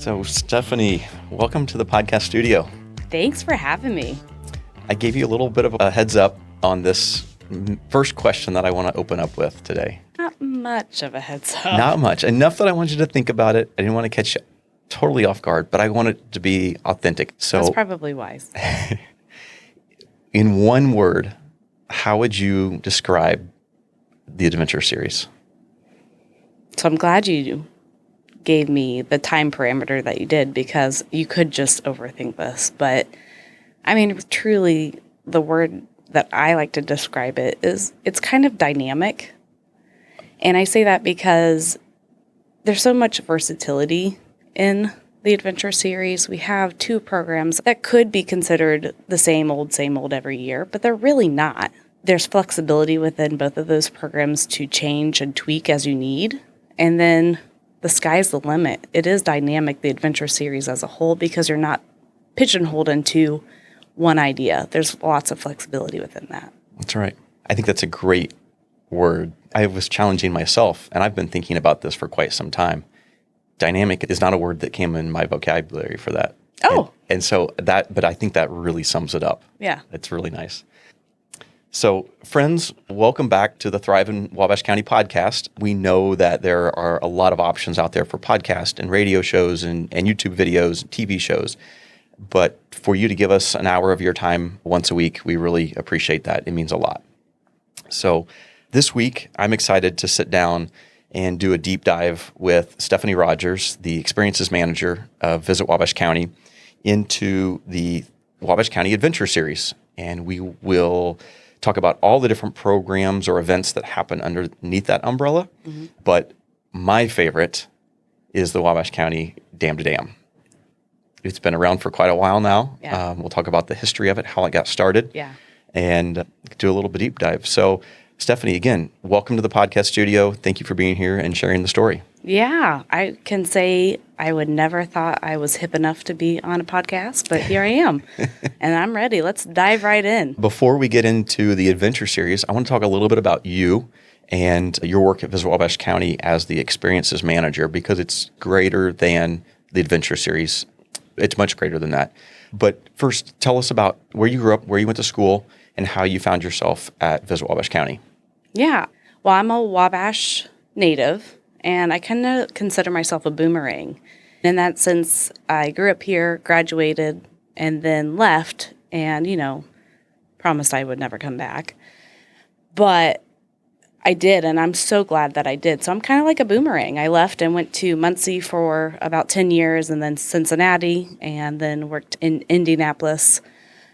So, Stephanie, welcome to the podcast studio. Thanks for having me. I gave you a little bit of a heads up on this first question that I want to open up with today. Not much of a heads up. Not much. Enough that I want you to think about it. I didn't want to catch you totally off guard, but I want it to be authentic. So, that's probably wise. In one word, how would you describe the adventure series? So I'm glad you gave me the time parameter that you did, because you could just overthink this. But I mean, truly, the word that I like to describe it is it's kind of dynamic. And I say that because there's so much versatility in the adventure series. We have two programs that could be considered the same old every year, but they're really not. There's flexibility within both of those programs to change and tweak as you need. And then the sky's the limit. It is dynamic, the adventure series as a whole, because you're not pigeonholed into one idea. There's lots of flexibility within that. That's right. I think that's a great word. I was challenging myself, and I've been thinking about this for quite some time. Dynamic is not a word that came in my vocabulary for that. Oh. And so but I think that really sums it up. Yeah. It's really nice. So, friends, welcome back to the Thrive in Wabash County podcast. We know that there are a lot of options out there for podcasts and radio shows and YouTube videos and TV shows. But for you to give us an hour of your time once a week, we really appreciate that. It means a lot. So this week, I'm excited to sit down and do a deep dive with Stephanie Rogers, the experiences manager of Visit Wabash County, into the Wabash County Adventure Series. And we will talk about all the different programs or events that happen underneath that umbrella. Mm-hmm. But my favorite is the Wabash County Dam to Dam. It's been around for quite a while now. Yeah. We'll talk about the history of it, how it got started, and do a little bit deep dive. So, Stephanie, again, welcome to the podcast studio. Thank you for being here and sharing the story. Yeah, I can say I would never thought I was hip enough to be on a podcast, but here I am, and I'm ready. Let's dive right in. Before we get into the adventure series, I want to talk a little bit about you and your work at Visit Wabash County as the experiences manager, because it's greater than the adventure series. It's much greater than that. But first, tell us about where you grew up, where you went to school, and how you found yourself at Visit Wabash County. Yeah. Well, I'm a Wabash native, and I kind of consider myself a boomerang. In that sense, I grew up here, graduated, and then left, and, promised I would never come back. But I did, and I'm so glad that I did. So I'm kind of like a boomerang. I left and went to Muncie for about 10 years, and then Cincinnati, and then worked in Indianapolis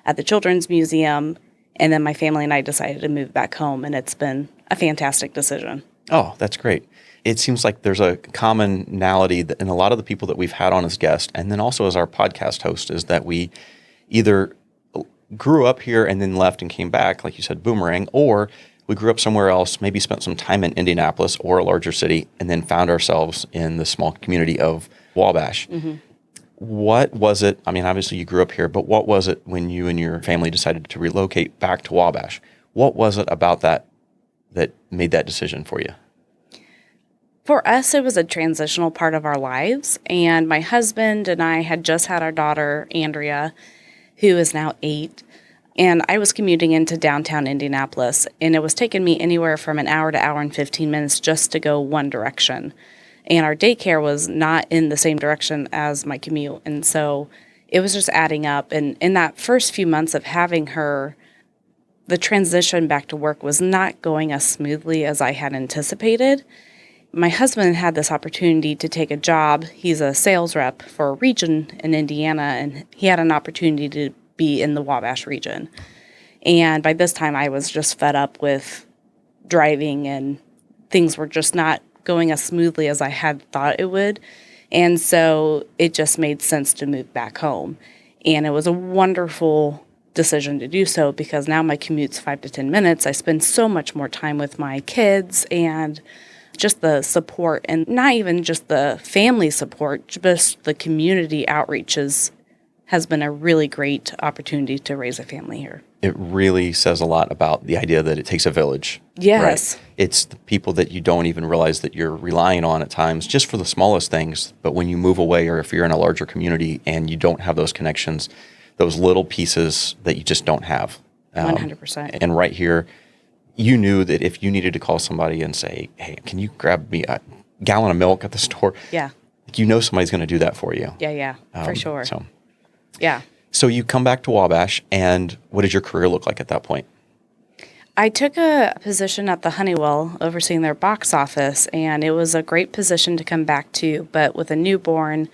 at the Children's Museum. And then my family and I decided to move back home, and it's been a fantastic decision. Oh, that's great. It seems like there's a commonality in a lot of the people that we've had on as guests, and then also as our podcast host, is that we either grew up here and then left and came back, like you said, boomerang, or we grew up somewhere else, maybe spent some time in Indianapolis or a larger city, and then found ourselves in the small community of Wabash. Mm-hmm. What was it? I mean, obviously you grew up here, but what was it when you and your family decided to relocate back to Wabash? What was it about that made that decision for you? For us, it was a transitional part of our lives. And my husband and I had just had our daughter, Andrea, who is now 8. And I was commuting into downtown Indianapolis, and it was taking me anywhere from an hour to hour and 15 minutes just to go one direction. And our daycare was not in the same direction as my commute. And so it was just adding up. And in that first few months of having her, the transition back to work was not going as smoothly as I had anticipated. My husband had this opportunity to take a job. He's a sales rep for a region in Indiana, and he had an opportunity to be in the Wabash region. And by this time, I was just fed up with driving, and things were just not going as smoothly as I had thought it would. And so it just made sense to move back home. And it was a wonderful decision to do so, because now my commute's 5 to 10 minutes. I spend so much more time with my kids, and just the support, and not even just the family support, just the community outreach has been a really great opportunity to raise a family here. it really says a lot about the idea that it takes a village. Yes. Right? It's the people that you don't even realize that you're relying on at times just for the smallest things. But when you move away, or if you're in a larger community and you don't have those connections, those little pieces that you just don't have. 100%. And right here, you knew that if you needed to call somebody and say, hey, can you grab me a gallon of milk at the store? Yeah. You know somebody's going to do that for you. Yeah, for sure. So. Yeah. So you come back to Wabash, and what did your career look like at that point? I took a position at the Honeywell overseeing their box office, and it was a great position to come back to. But with a newborn,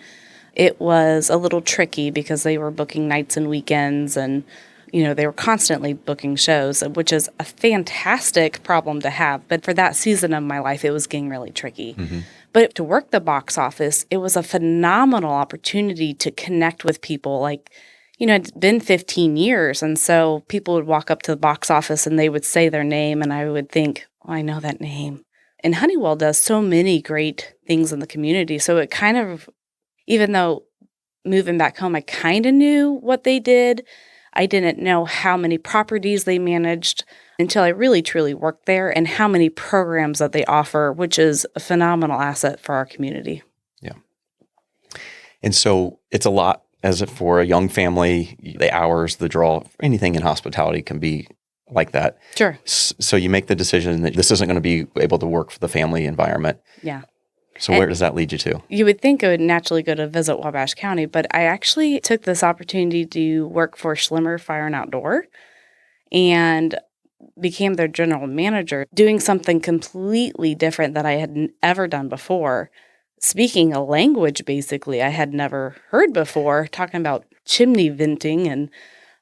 it was a little tricky because they were booking nights and weekends, and they were constantly booking shows, which is a fantastic problem to have. But for that season of my life, it was getting really tricky. Mm-hmm. But to work the box office, it was a phenomenal opportunity to connect with people. It's been 15 years, and so people would walk up to the box office and they would say their name, and I would think, oh, I know that name. And Honeywell does so many great things in the community. So it kind of, even though moving back home, I kind of knew what they did, I didn't know how many properties they managed until I really, truly worked there, and how many programs that they offer, which is a phenomenal asset for our community. Yeah. And so it's a lot. As if for a young family, the hours, the draw, anything in hospitality can be like that. Sure. So you make the decision that this isn't going to be able to work for the family environment. Yeah. So where does that lead you to? You would think I would naturally go to Visit Wabash County, but I actually took this opportunity to work for Schlimmer Fire and Outdoor and became their general manager, doing something completely different that I had ever done before. Speaking a language, basically, I had never heard before, talking about chimney venting and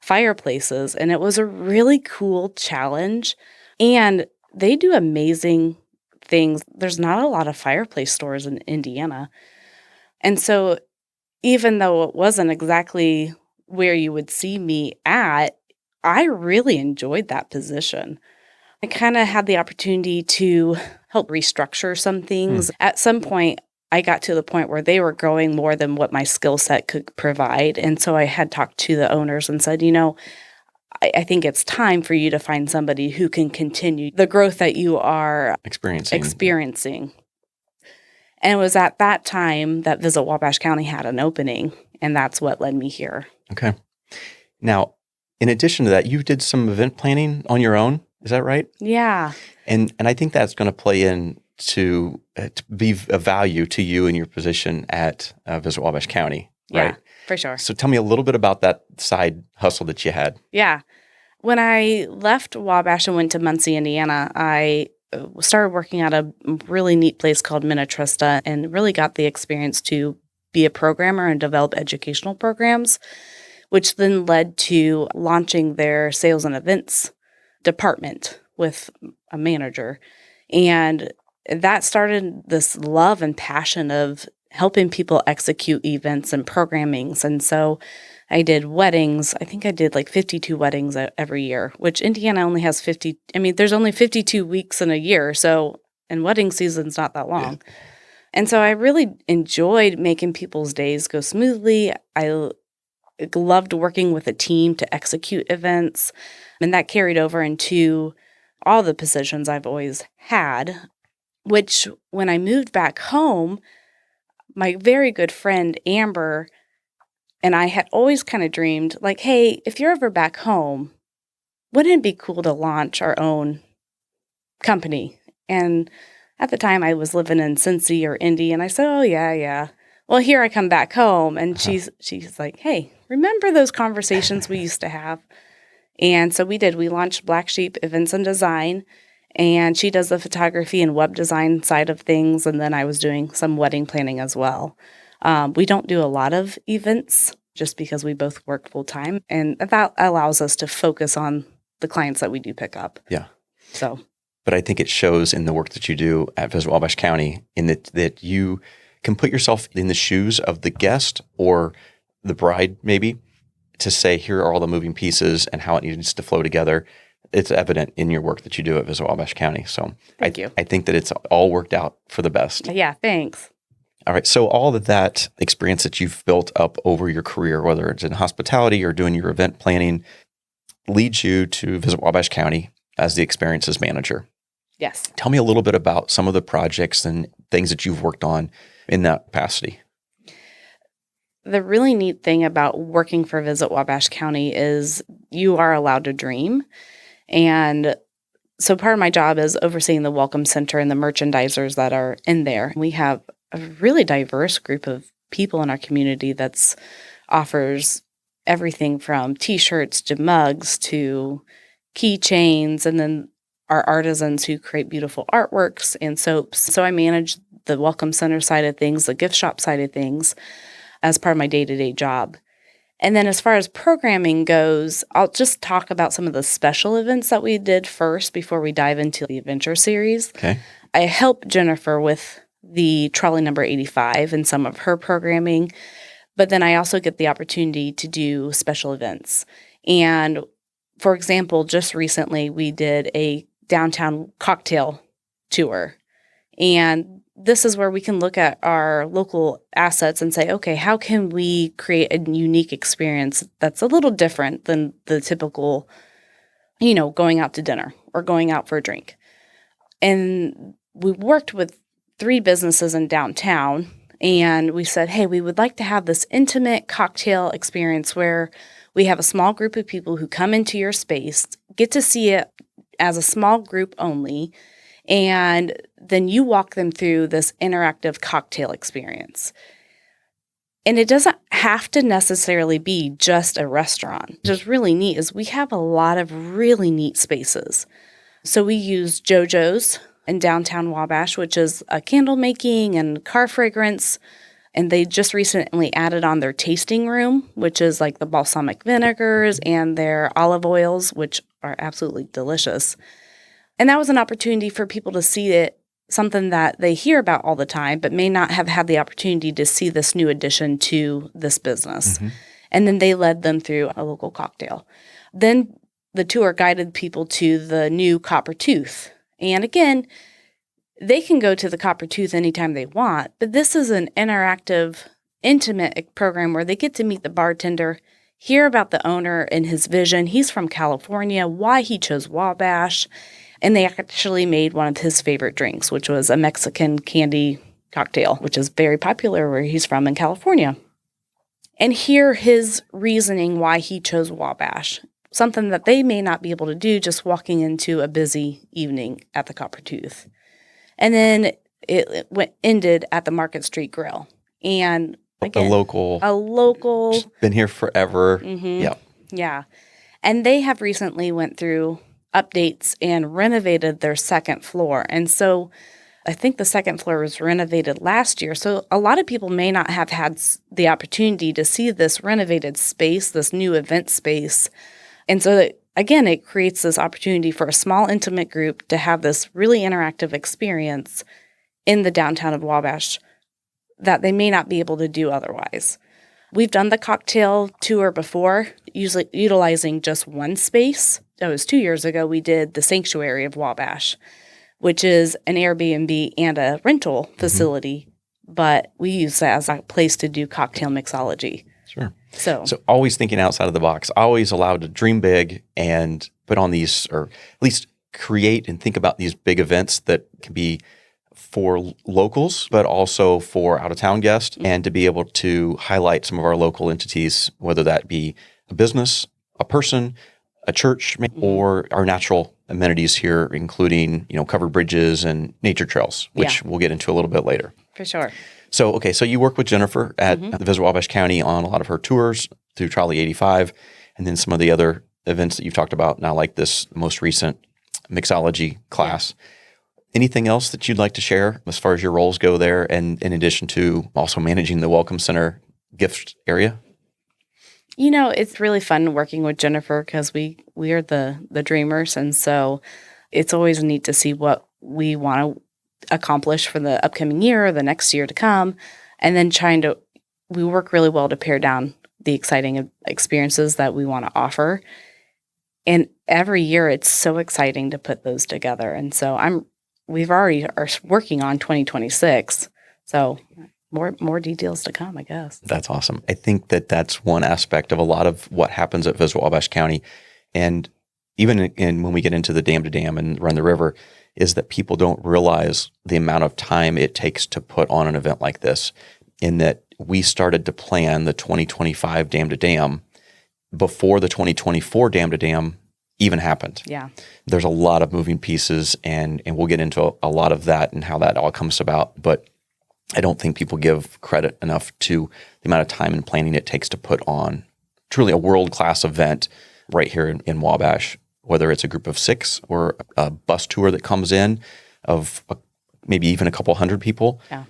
fireplaces. And it was a really cool challenge. And they do amazing things. There's not a lot of fireplace stores in Indiana. And so even though it wasn't exactly where you would see me at, I really enjoyed that position. I kind of had the opportunity to help restructure some things. At some point, I got to the point where they were growing more than what my skill set could provide. And so I had talked to the owners and said, I think it's time for you to find somebody who can continue the growth that you are experiencing. And it was at that time that Visit Wabash County had an opening, and that's what led me here. Okay. Now, in addition to that, you did some event planning on your own. Is that right? Yeah. And I think that's going to play in to be of value to you in your position at Visit Wabash County, right? Yeah, for sure. So tell me a little bit about that side hustle that you had. Yeah. When I left Wabash and went to Muncie, Indiana, I started working at a really neat place called Minnetrista and really got the experience to be a programmer and develop educational programs, which then led to launching their sales and events department with a manager. And that started this love and passion of helping people execute events and programmings. And so I did weddings. I think I did like 52 weddings every year, which Indiana only has 50. I mean, there's only 52 weeks in a year. So, and wedding season's not that long. Yeah. And so I really enjoyed making people's days go smoothly. I loved working with a team to execute events. And that carried over into all the positions I've always had, which when I moved back home, my very good friend Amber and I had always kind of dreamed, like, hey, if you're ever back home, wouldn't it be cool to launch our own company? And at the time I was living in Cincy or Indy, and I said, oh, yeah. Well, here I come back home, and she's like, hey, remember those conversations we used to have? And so we did. We launched Black Sheep Events and Design, and she does the photography and web design side of things, and then I was doing some wedding planning as well. We don't do a lot of events just because we both work full time, and that allows us to focus on the clients that we do pick up. Yeah. So, but I think it shows in the work that you do at Visit Wabash County in that you can put yourself in the shoes of the guest or the bride, maybe, to say, here are all the moving pieces and how it needs to flow together. It's evident in your work that you do at Visit Wabash County. So Thank you. I think that it's all worked out for the best. Yeah, thanks. All right. So all of that experience that you've built up over your career, whether it's in hospitality or doing your event planning, leads you to Visit Wabash County as the experiences manager. Yes. Tell me a little bit about some of the projects and things that you've worked on in that capacity. The really neat thing about working for Visit Wabash County is you are allowed to dream. And so part of my job is overseeing the Welcome Center and the merchandisers that are in there. We have a really diverse group of people in our community that's offers everything from T-shirts to mugs to keychains, and then our artisans who create beautiful artworks and soaps. So I manage the Welcome Center side of things, the gift shop side of things, as part of my day-to-day job. And then as far as programming goes, I'll just talk about some of the special events that we did first before we dive into the adventure series. Okay. I help Jennifer with the trolley number 85 and some of her programming, but then I also get the opportunity to do special events. And for example, just recently we did a downtown cocktail tour. And this is where we can look at our local assets and say, okay, how can we create a unique experience that's a little different than the typical, going out to dinner or going out for a drink. And we worked with 3 businesses in downtown, and we said, hey, we would like to have this intimate cocktail experience where we have a small group of people who come into your space, get to see it as a small group only, and then you walk them through this interactive cocktail experience. And it doesn't have to necessarily be just a restaurant. What's really neat is we have a lot of really neat spaces. So we use JoJo's in downtown Wabash, which is a candle making and car fragrance. And they just recently added on their tasting room, which is like the balsamic vinegars and their olive oils, which are absolutely delicious. And that was an opportunity for people to see it, something that they hear about all the time, but may not have had the opportunity to see this new addition to this business. Mm-hmm. And then they led them through a local cocktail. Then the tour guided people to the new Copper Tooth. And again, they can go to the Copper Tooth anytime they want, but this is an interactive, intimate program where they get to meet the bartender, hear about the owner and his vision. He's from California, why he chose Wabash. And they actually made one of his favorite drinks, which was a Mexican candy cocktail, which is very popular where he's from in California. And hear his reasoning why he chose Wabash, something that they may not be able to do just walking into a busy evening at the Copper Tooth. And then it ended at the Market Street Grill. And again, a local. Been here forever. Mm-hmm, yeah. Yeah. And they have recently went through updates and renovated their second floor. And so I think the second floor was renovated last year. So a lot of people may not have had the opportunity to see this renovated space, this new event space. And so again, it creates this opportunity for a small, intimate group to have this really interactive experience in the downtown of Wabash that they may not be able to do otherwise. We've done the cocktail tour before, usually utilizing just one space. That was 2 years ago. We did the Sanctuary of Wabash, which is an Airbnb and a rental facility, but we use that as a place to do cocktail mixology. Sure. So always thinking outside of the box, always allowed to dream big and put on these, or at least create and think about these big events that can be for locals, but also for out-of-town guests, and to be able to highlight some of our local entities, whether that be a business, a person, a church, or our natural amenities here, including, covered bridges and nature trails, which we'll get into a little bit later. For sure. So you work with Jennifer at the Visit Wabash County on a lot of her tours through Trolley 85, and then some of the other events that you've talked about now, like this most recent mixology class. Yeah. Anything else that you'd like to share as far as your roles go there, and in addition to also managing the Welcome Center gift area? It's really fun working with Jennifer because we are the dreamers, and so it's always neat to see what we want to accomplish for the upcoming year or the next year to come, and then we work really well to pare down the exciting experiences that we want to offer. And every year it's so exciting to put those together. And so we've already are working on 2026. So more details to come, I guess. That's awesome. I think that that's one aspect of a lot of what happens at Visit Wabash County And even when we get into the dam to dam and run the river, is that people don't realize the amount of time it takes to put on an event like this, in that we started to plan the 2025 dam to dam before the 2024 dam to dam even happened. Yeah. There's a lot of moving pieces, and we'll get into a lot of that and how that all comes about. But I don't think people give credit enough to the amount of time and planning it takes to put on truly a world-class event right here in Wabash, whether it's a group of 6 or a bus tour that comes in of maybe even a couple hundred people. Yeah.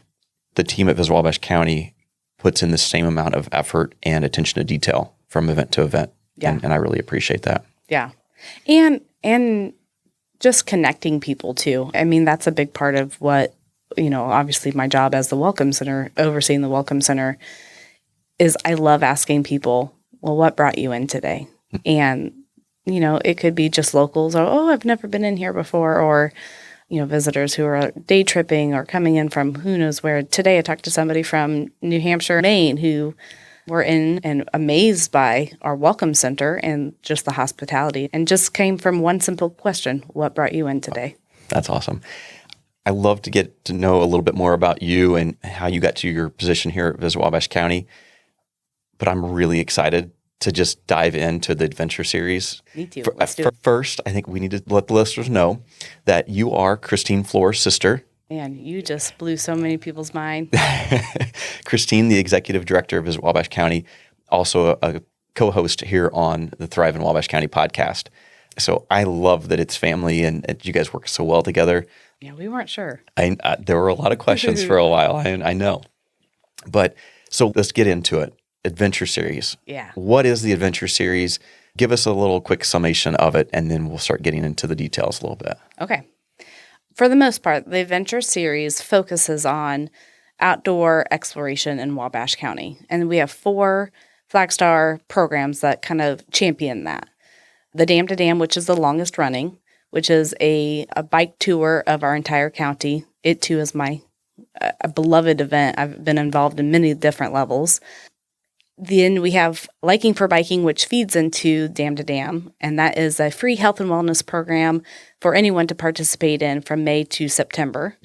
The team at Visit Wabash County puts in the same amount of effort and attention to detail from event to event. Yeah. And I really appreciate that. Yeah. And just connecting people too. I mean, that's a big part of what, obviously my job as the Welcome Center, overseeing the Welcome Center, is I love asking people, well, what brought you in today? And, it could be just locals or, oh, I've never been in here before, or, visitors who are day tripping or coming in from who knows where. Today I talked to somebody from New Hampshire, Maine, who were in and amazed by our Welcome Center and just the hospitality, and just came from one simple question: what brought you in today? That's awesome. I love to get to know a little bit more about you and how you got to your position here at Visit Wabash County. But I'm really excited to just dive into the adventure series. Me too. Let's do it. First, I think we need to let the listeners know that you are Christine Floor's sister. Man, you just blew so many people's mind. Christine, the executive director of Visit Wabash County, also a co-host here on the Thrive in Wabash County podcast. So I love that it's family and you guys work so well together. Yeah, we weren't sure. There were a lot of questions for a while, I know. But so let's get into it. Adventure series. Yeah. What is the adventure series? Give us a little quick summation of it, and then we'll start getting into the details a little bit. Okay. For the most part, the adventure series focuses on outdoor exploration in Wabash County. And we have 4 Flag Star programs that kind of champion that. The Dam to Dam, which is the longest running, which is a bike tour of our entire county. It too is a beloved event. I've been involved in many different levels. Then we have Liking for Biking, which feeds into Dam to Dam, and that is a free health and wellness program for anyone to participate in from May to September.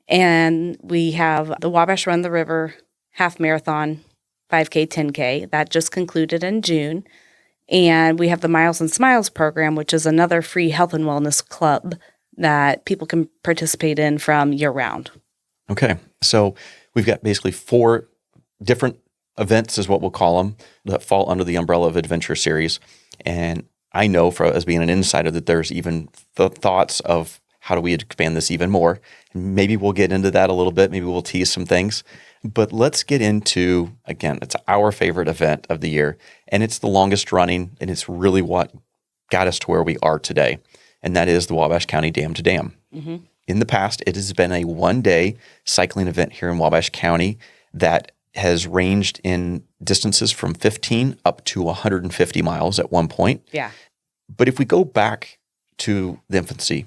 And we have the Wabash Run the River half marathon, 5K, 10K. That just concluded in June. And we have the Miles and Smiles program, which is another free health and wellness club that people can participate in from year-round. Okay. So we've got basically 4 different events, is what we'll call them, that fall under the umbrella of Adventure Series. And I know, as being an insider, that there's even the thoughts of how do we expand this even more. And maybe we'll get into that a little bit. Maybe we'll tease some things. But let's get into, again, it's our favorite event of the year, and it's the longest running, and it's really what got us to where we are today, and that is the Wabash County Dam to Dam. Mm-hmm. In the past, it has been a one-day cycling event here in Wabash County that has ranged in distances from 15 up to 150 miles at one point. Yeah. But if we go back to the infancy,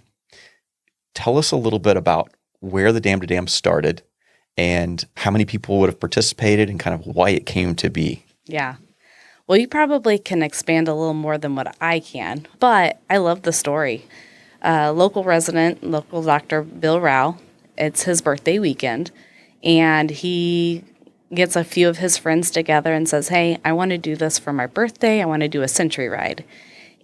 tell us a little bit about where the Dam to Dam started and how many people would have participated and kind of why it came to be. Yeah. Well, you probably can expand a little more than what I can, but I love the story. Local resident, local Dr. Bill Rao, it's his birthday weekend, and he gets a few of his friends together and says, hey, I want to do this for my birthday. I want to do a century ride.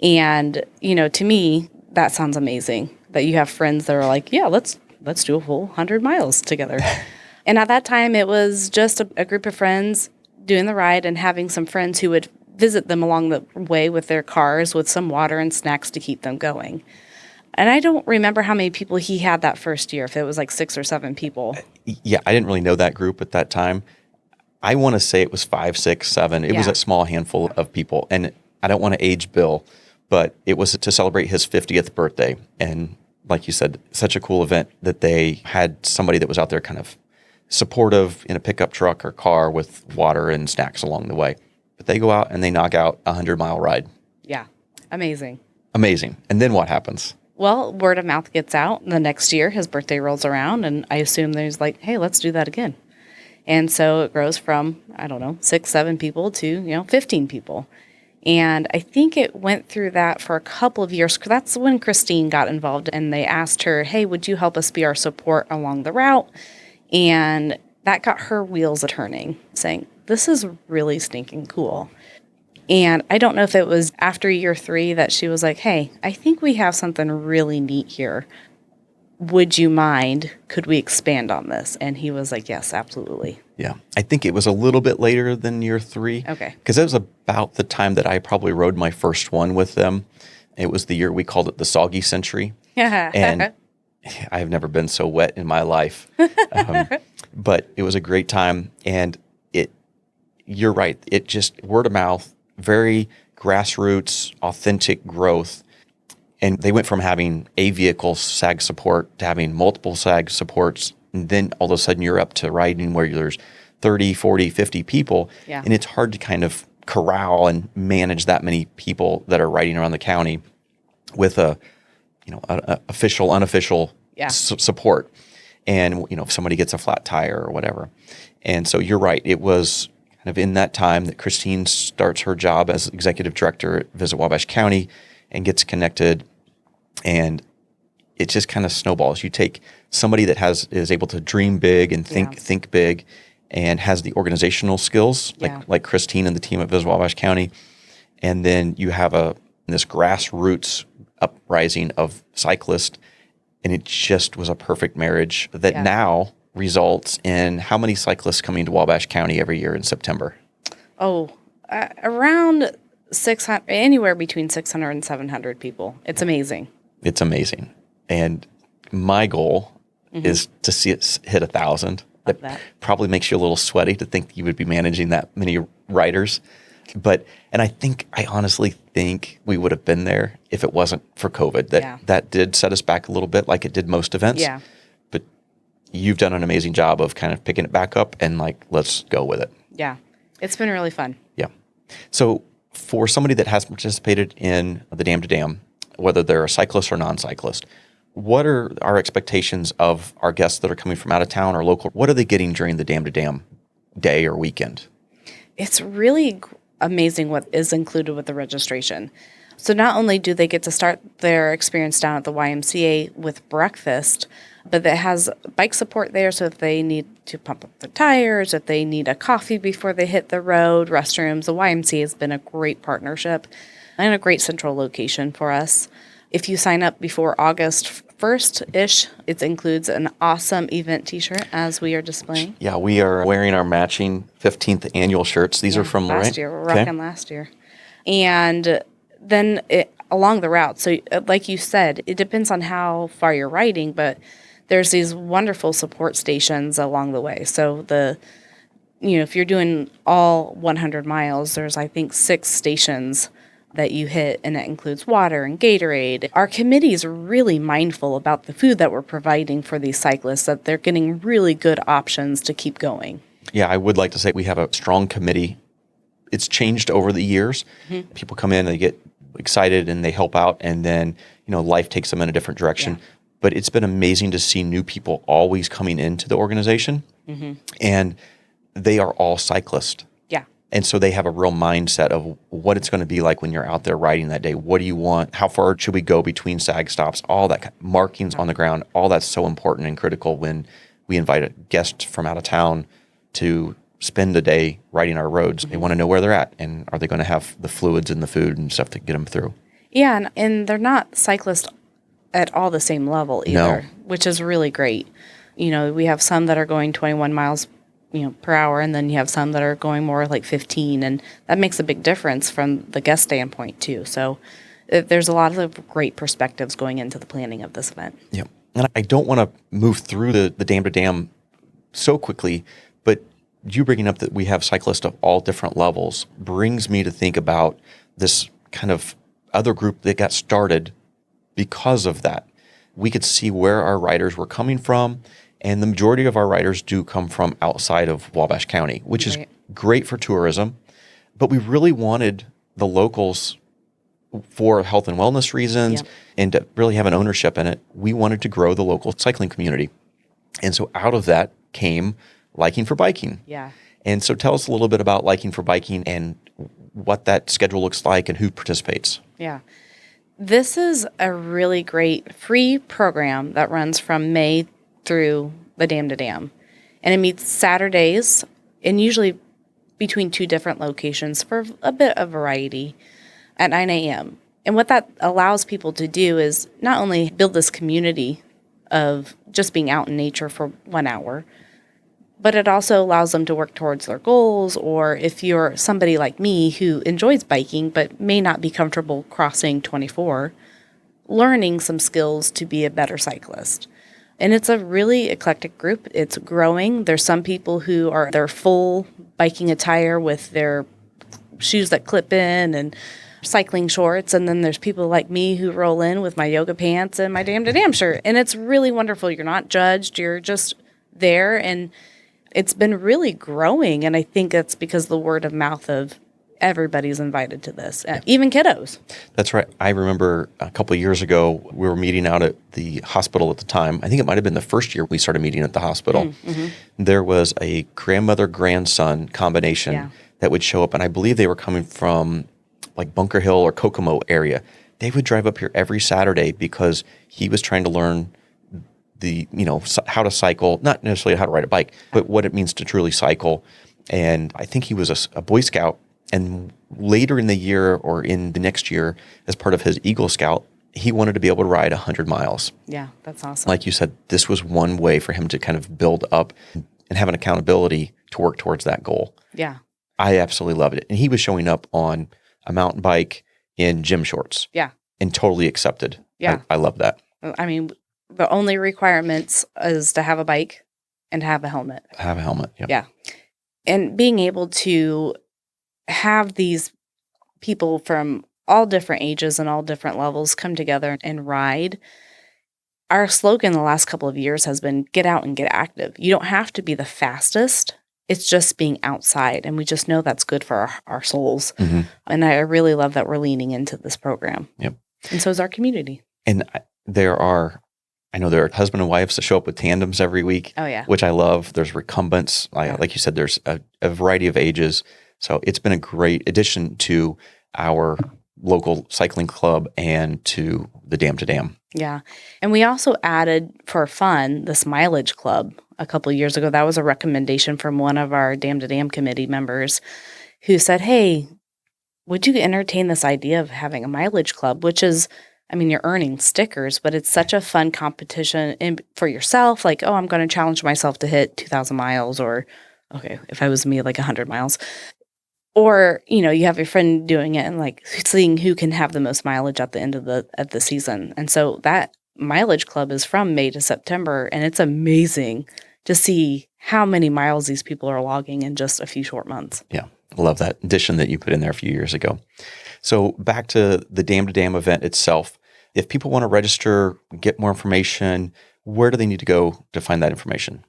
And, to me, that sounds amazing that you have friends that are like, yeah, let's do a whole 100 miles together. And at that time, it was just a group of friends doing the ride and having some friends who would visit them along the way with their cars with some water and snacks to keep them going. And I don't remember how many people he had that first year, if it was like 6 or 7 people. Yeah, I didn't really know that group at that time. I want to say it was 5, 6, 7. It was a small handful of people. And I don't want to age Bill, but it was to celebrate his 50th birthday. And like you said, such a cool event that they had somebody that was out there kind of supportive in a pickup truck or car with water and snacks along the way. But they go out and they knock out a 100-mile ride. Yeah. Amazing. Amazing. And then what happens? Well, word of mouth gets out. The next year, his birthday rolls around, and I assume there's like, hey, let's do that again. And so it grows from, 6, 7 people to, 15 people. And I think it went through that for a couple of years. That's when Christine got involved, and they asked her, hey, would you help us be our support along the route? And that got her wheels a turning, saying, this is really stinking cool. And I don't know if it was after year 3 that she was like, hey, I think we have something really neat here. Would you mind? Could we expand on this? And he was like, yes, absolutely. Yeah. I think it was a little bit later than year 3. Okay. Because it was about the time that I probably rode my first one with them. It was the year we called it the Soggy Century. And I've never been so wet in my life. But it was a great time. And you're right. It just word of mouth, very grassroots, authentic growth. And they went from having a vehicle SAG support to having multiple SAG supports. And then all of a sudden you're up to riding where there's 30, 40, 50 people. Yeah. And it's hard to kind of corral and manage that many people that are riding around the county with a official, unofficial support. And, if somebody gets a flat tire or whatever. And so you're right. It was kind of in that time that Christine starts her job as executive director at Visit Wabash County and gets connected, and it just kind of snowballs. You take somebody that is able to dream big and think big, and has the organizational skills like Christine and the team at Visit Wabash County, and then you have this grassroots uprising of cyclists, and it just was a perfect marriage that now results in how many cyclists coming to Wabash County every year in September? Around 600, anywhere between 600 and 700 people. It's amazing. It's amazing. And my goal is to see it hit 1,000. That probably makes you a little sweaty to think you would be managing that many riders. And I honestly think we would have been there if it wasn't for COVID. That did set us back a little bit, like it did most events. Yeah. But you've done an amazing job of kind of picking it back up and let's go with it. Yeah. It's been really fun. Yeah. So for somebody that has participated in the Dam to Dam, whether they're a cyclist or non-cyclist, what are our expectations of our guests that are coming from out of town or local? What are they getting during the Dam to Dam day or weekend? It's really amazing what is included with the registration. So not only do they get to start their experience down at the YMCA with breakfast, but it has bike support there. So if they need to pump up their tires, if they need a coffee before they hit the road, restrooms, the YMCA has been a great partnership and a great central location for us. If you sign up before August 1st-ish, it includes an awesome event t-shirt as we are displaying. Yeah, we are wearing our matching 15th annual shirts. These are from last year. We're rocking last year. And then along the route, so like you said, it depends on how far you're riding, but there's these wonderful support stations along the way. So if you're doing all 100 miles, there's, I think, 6 stations that you hit, and it includes water and Gatorade. Our committee is really mindful about the food that we're providing for these cyclists, that they're getting really good options to keep going. Yeah, I would like to say we have a strong committee. It's changed over the years. Mm-hmm. People come in, they get excited, and they help out, and then life takes them in a different direction. Yeah. But it's been amazing to see new people always coming into the organization, and they are all cyclists. Yeah. And so they have a real mindset of what it's going to be like when you're out there riding that day. What do you want? How far should we go between SAG stops? All that markings on the ground, all that's so important and critical when we invite a guest from out of town to spend a day riding our roads. They want to know where they're at, and are they going to have the fluids and the food and stuff to get them through? Yeah, and they're not cyclists at all the same level either, which is really great. We have some that are going 21 miles per hour, and then you have some that are going more like 15, and that makes a big difference from the guest standpoint too. So there's a lot of great perspectives going into the planning of this event. Yeah, and I don't want to move through the Dam to Dam so quickly, but you bringing up that we have cyclists of all different levels brings me to think about this kind of other group that got started because of that. We could see where our riders were coming from, and the majority of our riders do come from outside of Wabash County, which is great for tourism. But we really wanted the locals, for health and wellness reasons, and to really have an ownership in it. We wanted to grow the local cycling community. And so out of that came liking for biking. Yeah. And so tell us a little bit about Liking for Biking and what that schedule looks like and who participates. Yeah. This is a really great free program that runs from May through the Dam to Dam. And it meets Saturdays and usually between two different locations for a bit of variety at 9 a.m. And what that allows people to do is not only build this community of just being out in nature for 1 hour, but it also allows them to work towards their goals. Or if you're somebody like me who enjoys biking but may not be comfortable crossing 24, learning some skills to be a better cyclist. And it's a really eclectic group. It's growing. There's some people who are their full biking attire with their shoes that clip in and cycling shorts. And then there's people like me who roll in with my yoga pants and my Dam to Dam shirt. And it's really wonderful. You're not judged. You're just there. And it's been really growing. And I think that's because the word of mouth of everybody's invited to this, even kiddos. That's right. I remember a couple of years ago, we were meeting out at the hospital at the time. I think it might have been the first year we started meeting at the hospital. Mm-hmm. There was a grandmother-grandson combination that would show up, and I believe they were coming from like Bunker Hill or Kokomo area. They would drive up here every Saturday because he was trying to learn how to cycle, not necessarily how to ride a bike, but what it means to truly cycle. And I think he was a Boy Scout. And later in the year or in the next year, as part of his Eagle Scout, he wanted to be able to ride 100 miles. Yeah, that's awesome. Like you said, this was one way for him to kind of build up and have an accountability to work towards that goal. Yeah. I absolutely loved it. And he was showing up on a mountain bike in gym shorts. Yeah. And totally accepted. Yeah. I love that. I mean, the only requirements is to have a bike and have a helmet. Have a helmet. Yep. Yeah. And being able to have these people from all different ages and all different levels come together and ride. Our slogan the last couple of years has been get out and get active. You don't have to be the fastest. It's just being outside. And we just know that's good for our souls. Mm-hmm. And I really love that we're leaning into this program. Yep. And so is our community. And I know there are husband and wives that show up with tandems every week. Oh, yeah. Which I love. There's recumbents. Like you said, there's a variety of ages. So it's been a great addition to our local cycling club and to the Dam to Dam. Yeah. And we also added for fun this mileage club a couple of years ago. That was a recommendation from one of our Dam to Dam committee members who said, hey, would you entertain this idea of having a mileage club, which is, I mean, you're earning stickers, but it's such a fun competition for yourself. Like, oh, I'm going to challenge myself to hit 2,000 miles or, okay, if I was me, like 100 miles. Or, you have your friend doing it and like seeing who can have the most mileage at the end of the season. And so that mileage club is from May to September, and it's amazing to see how many miles these people are logging in just a few short months. Yeah, I love that addition that you put in there a few years ago. So back to the Dam to Dam event itself. If people want to register, get more information, where do they need to go to find that information?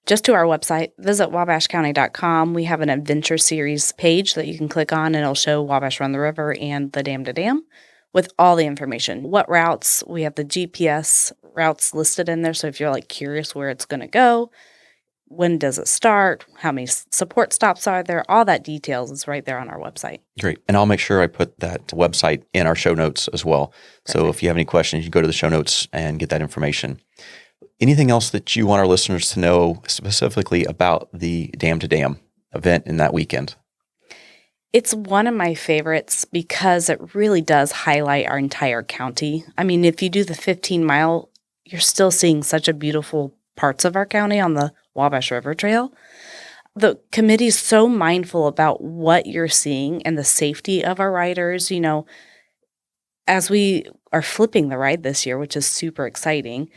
Just to our website, visit wabashcounty.com. We have an adventure series page that you can click on, and it'll show Wabash Run the River and the Dam to Dam with all the information. What routes, we have the GPS routes listed in there. So if you're like curious where it's going to go, when does it start, how many support stops are there, all that details is right there on our website. Great. And I'll make sure I put that website in our show notes as well. Perfect. So if you have any questions, you can go to the show notes and get that information. Anything else that you want our listeners to know specifically about the Dam to Dam event in that weekend? It's one of my favorites because it really does highlight our entire county. I mean, if you do the 15-mile, you're still seeing such a beautiful parts of our county on the Wabash River Trail. The committee is so mindful about what you're seeing and the safety of our riders. As we are flipping the ride this year, which is super exciting,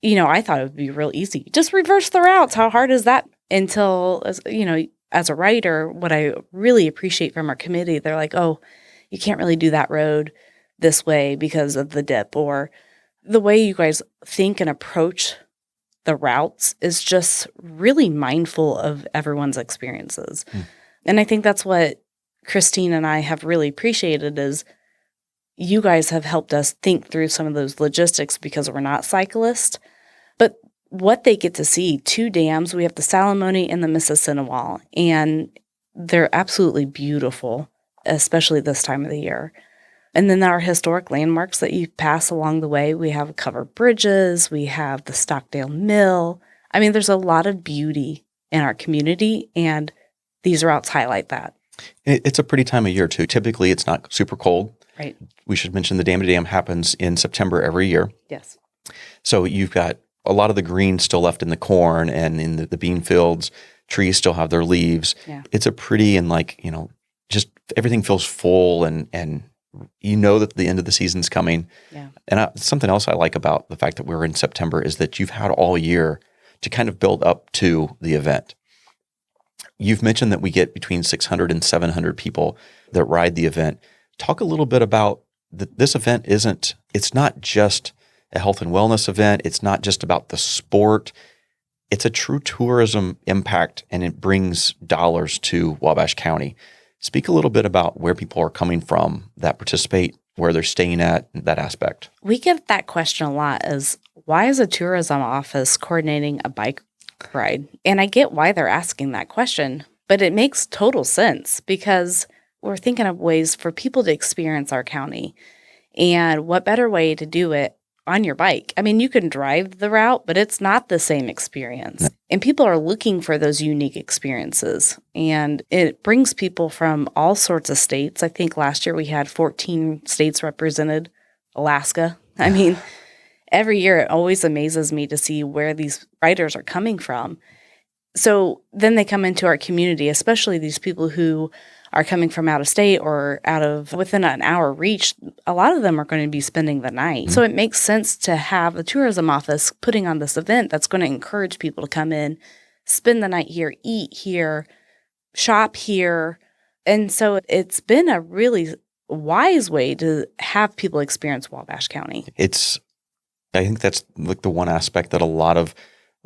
I thought it would be real easy. Just reverse the routes. How hard is that? Until, as a writer, what I really appreciate from our committee, they're like, oh, you can't really do that road this way because of the dip. Or the way you guys think and approach the routes is just really mindful of everyone's experiences. And I think that's what Christine and I have really appreciated is you guys have helped us think through some of those logistics because we're not cyclists. But what they get to see, 2 dams. We have the Salamone and the Mississinawa, and they're absolutely beautiful, especially this time of the year. And then our historic landmarks that you pass along the way. We have covered bridges. We have the Stockdale Mill. I mean, there's a lot of beauty in our community, and these routes highlight that. It's a pretty time of year, too. Typically, it's not super cold. Right. We should mention the Dam to Dam happens in September every year. Yes. So you've got a lot of the green still left in the corn and in the bean fields. Trees still have their leaves. Yeah. It's a pretty and just everything feels full and you know that the end of the season's coming. Yeah. And something else I like about the fact that we're in September is that you've had all year to kind of build up to the event. You've mentioned that we get between 600 and 700 people that ride the event. Talk a little bit about this event it's not just a health and wellness event. It's not just about the sport. It's a true tourism impact, and it brings dollars to Wabash County. Speak a little bit about where people are coming from that participate, where they're staying at, that aspect. We get that question a lot is, why is a tourism office coordinating a bike ride? And I get why they're asking that question, but it makes total sense because we're thinking of ways for people to experience our county. And what better way to do it on your bike? I mean, you can drive the route, but it's not the same experience. No. And people are looking for those unique experiences. And it brings people from all sorts of states. I think last year we had 14 states represented, Alaska. I mean, every year it always amazes me to see where these riders are coming from. So then they come into our community, especially these people who are coming from out of state or within an hour reach. A lot of them are going to be spending the night. So it makes sense to have a tourism office putting on this event that's going to encourage people to come in, spend the night here, eat here, shop here. And so it's been a really wise way to have people experience Wabash County. I think that's like the one aspect that a lot of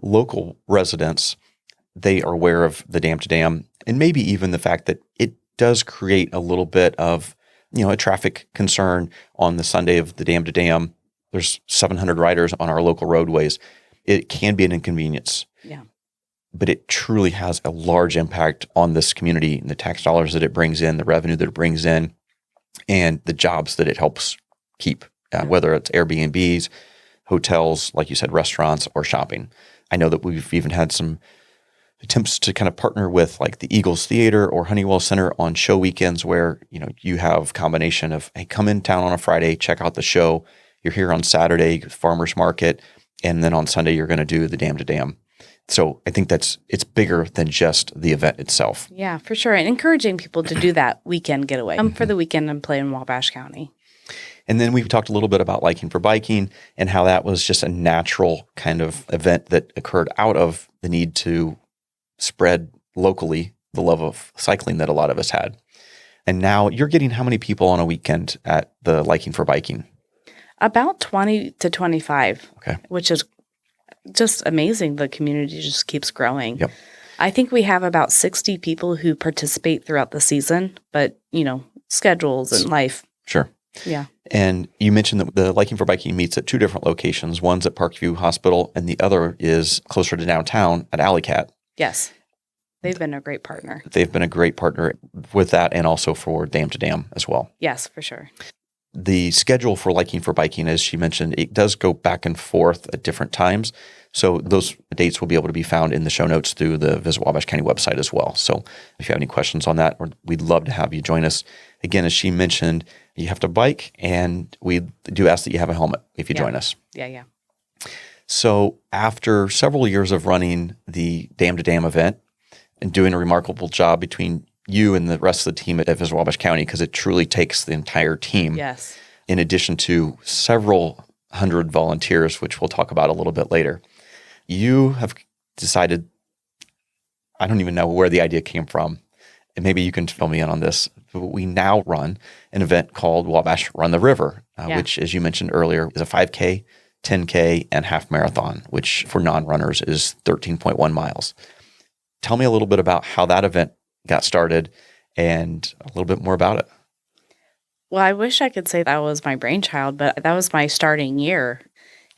local residents, they are aware of the Dam to Dam, and maybe even the fact that it does create a little bit of, a traffic concern on the Sunday of the Dam to Dam. There's 700 riders on our local roadways. It can be an inconvenience. Yeah. But it truly has a large impact on this community and the tax dollars that it brings in, the revenue that it brings in, and the jobs that it helps keep, whether it's Airbnbs, hotels, like you said, restaurants, or shopping. I know that we've even had some attempts to kind of partner with like the Eagles Theater or Honeywell Center on show weekends where, you have a combination of, hey, come in town on a Friday, check out the show. You're here on Saturday, farmer's market, and then on Sunday you're going to do the Dam to Dam. So I think it's bigger than just the event itself. Yeah, for sure. And encouraging people to do that weekend getaway. Come for the weekend and play in Wabash County. And then we've talked a little bit about Liking for Biking and how that was just a natural kind of event that occurred out of the need to spread locally the love of cycling that a lot of us had. And now you're getting how many people on a weekend at the Liking for Biking? About 20 to 25, okay, which is just amazing. The community just keeps growing. Yep. I think we have about 60 people who participate throughout the season, but, schedules and life. Sure. Yeah. And you mentioned that the Liking for Biking meets at 2 different locations. One's at Parkview Hospital, and the other is closer to downtown at Alley Cat. Yes. They've been a great partner. They've been a great partner with that and also for Dam to Dam as well. Yes, for sure. The schedule for Liking for Biking, as she mentioned, it does go back and forth at different times. So those dates will be able to be found in the show notes through the Visit Wabash County website as well. So if you have any questions on that, we'd love to have you join us. Again, as she mentioned, you have to bike, and we do ask that you have a helmet if you join us. Yeah. So after several years of running the Dam to Dam event and doing a remarkable job between you and the rest of the team at Visit Wabash County, because it truly takes the entire team. Yes. In addition to several hundred volunteers, which we'll talk about a little bit later, you have decided, I don't even know where the idea came from, and maybe you can fill me in on this. We now run an event called Wabash Run the River, which, as you mentioned earlier, is a 5K, 10K, and half marathon, which for non-runners is 13.1 miles. Tell me a little bit about how that event got started and a little bit more about it. Well, I wish I could say that was my brainchild, but that was my starting year.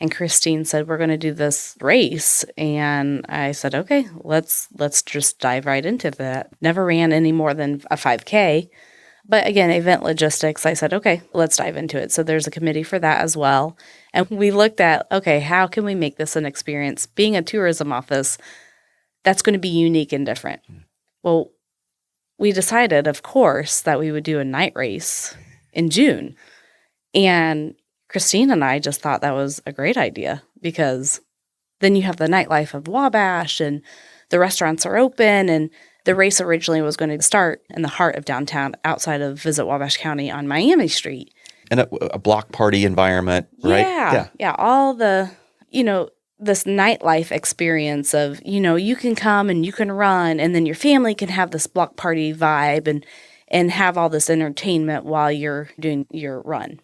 And Christine said, we're going to do this race. And I said, okay, let's just dive right into that. Never ran any more than a 5K. But again, event logistics, I said, okay, let's dive into it. So there's a committee for that as well. And we looked at, okay, how can we make this an experience? Being a tourism office, that's going to be unique and different. Well, we decided, of course, that we would do a night race in June. And Christine and I just thought that was a great idea because then you have the nightlife of Wabash and the restaurants are open, and the race originally was going to start in the heart of downtown outside of Visit Wabash County on Miami Street. And a block party environment, right? Yeah. All the, this nightlife experience of, you can come and you can run, and then your family can have this block party vibe and have all this entertainment while you're doing your run.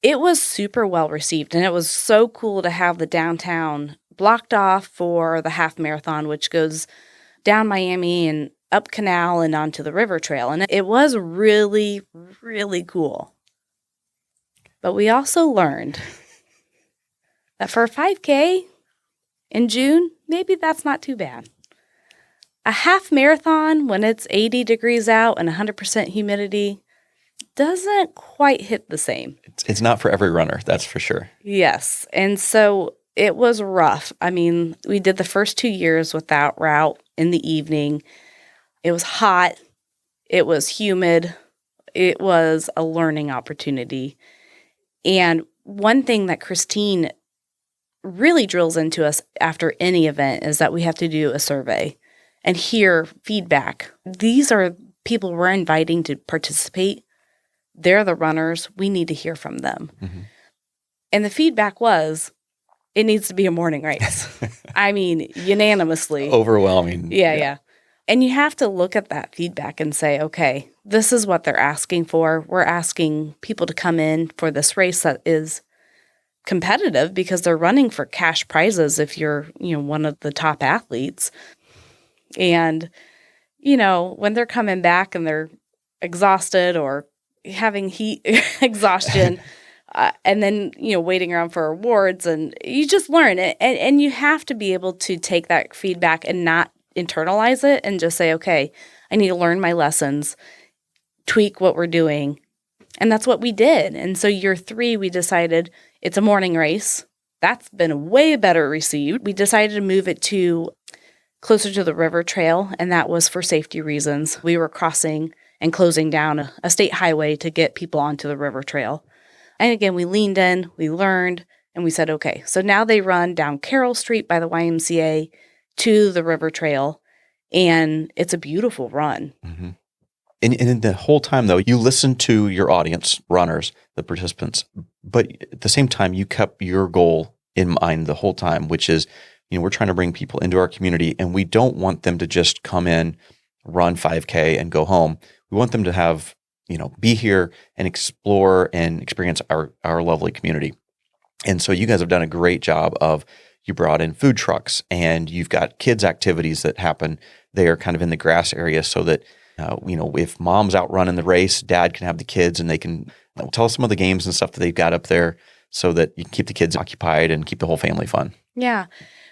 It was super well received, and it was so cool to have the downtown blocked off for the half marathon, which goes down Miami and up Canal and onto the river trail. And it was really, really cool. But we also learned that for a 5K in June, maybe that's not too bad. A half marathon when it's 80 degrees out and 100% humidity doesn't quite hit the same. It's not for every runner, that's for sure. Yes. And so it was rough. I mean, we did the first 2 years without route in the evening. It was hot. It was humid. It was a learning opportunity. And one thing that Christine really drills into us after any event is that we have to do a survey and hear feedback. These are people we're inviting to participate. They're the runners. We need to hear from them. Mm-hmm. And the feedback was, it needs to be a morning race. I mean, unanimously. Overwhelming. Yeah. And you have to look at that feedback and say, okay, this is what they're asking for. We're asking people to come in for this race that is competitive because they're running for cash prizes if you're, one of the top athletes. And, when they're coming back and they're exhausted or having heat exhaustion, and then, waiting around for awards, and you just learn it. And you have to be able to take that feedback and not internalize it and just say, okay, I need to learn my lessons, tweak what we're doing. And that's what we did. And so year 3, we decided it's a morning race. That's been way better received. We decided to move it to closer to the river trail, and that was for safety reasons. We were crossing and closing down a state highway to get people onto the river trail. And again, we leaned in, we learned, and we said, okay, so now they run down Carroll Street by the YMCA to the river trail, and it's a beautiful run. Mm-hmm. And the whole time, though, you listened to your audience, runners, the participants, but at the same time, you kept your goal in mind the whole time, which is, we're trying to bring people into our community, and we don't want them to just come in, run 5K, and go home. We want them to have be here and explore and experience our lovely community. And so you guys have done a great job of, you brought in food trucks, and you've got kids activities that happen there kind of in the grass area so that, if mom's out running the race, dad can have the kids, and they can tell us some of the games and stuff that they've got up there so that you can keep the kids occupied and keep the whole family fun. Yeah.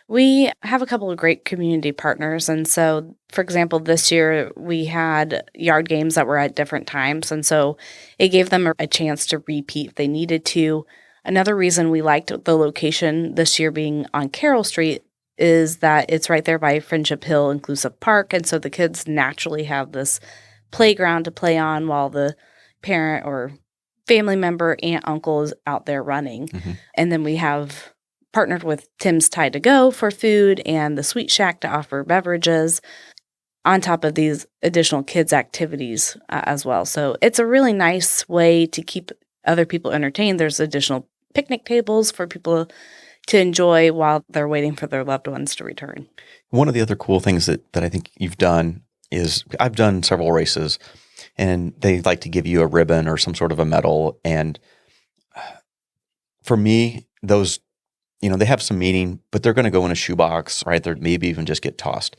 We have a couple of great community partners. And so, for example, this year we had yard games that were at different times. And so it gave them a chance to repeat if they needed to. Another reason we liked the location this year being on Carroll Street is that it's right there by Friendship Hill Inclusive Park. And so the kids naturally have this playground to play on while the parent or family member, aunt, uncle is out there running. Mm-hmm. And then we have partnered with Tim's Tide to Go for food and the Sweet Shack to offer beverages on top of these additional kids activities as well. So it's a really nice way to keep other people entertained. There's additional picnic tables for people to enjoy while they're waiting for their loved ones to return. One of the other cool things that I think you've done is, I've done several races, and they like to give you a ribbon or some sort of a medal. And for me, those, they have some meaning, but they're going to go in a shoebox, right? They're maybe even just get tossed.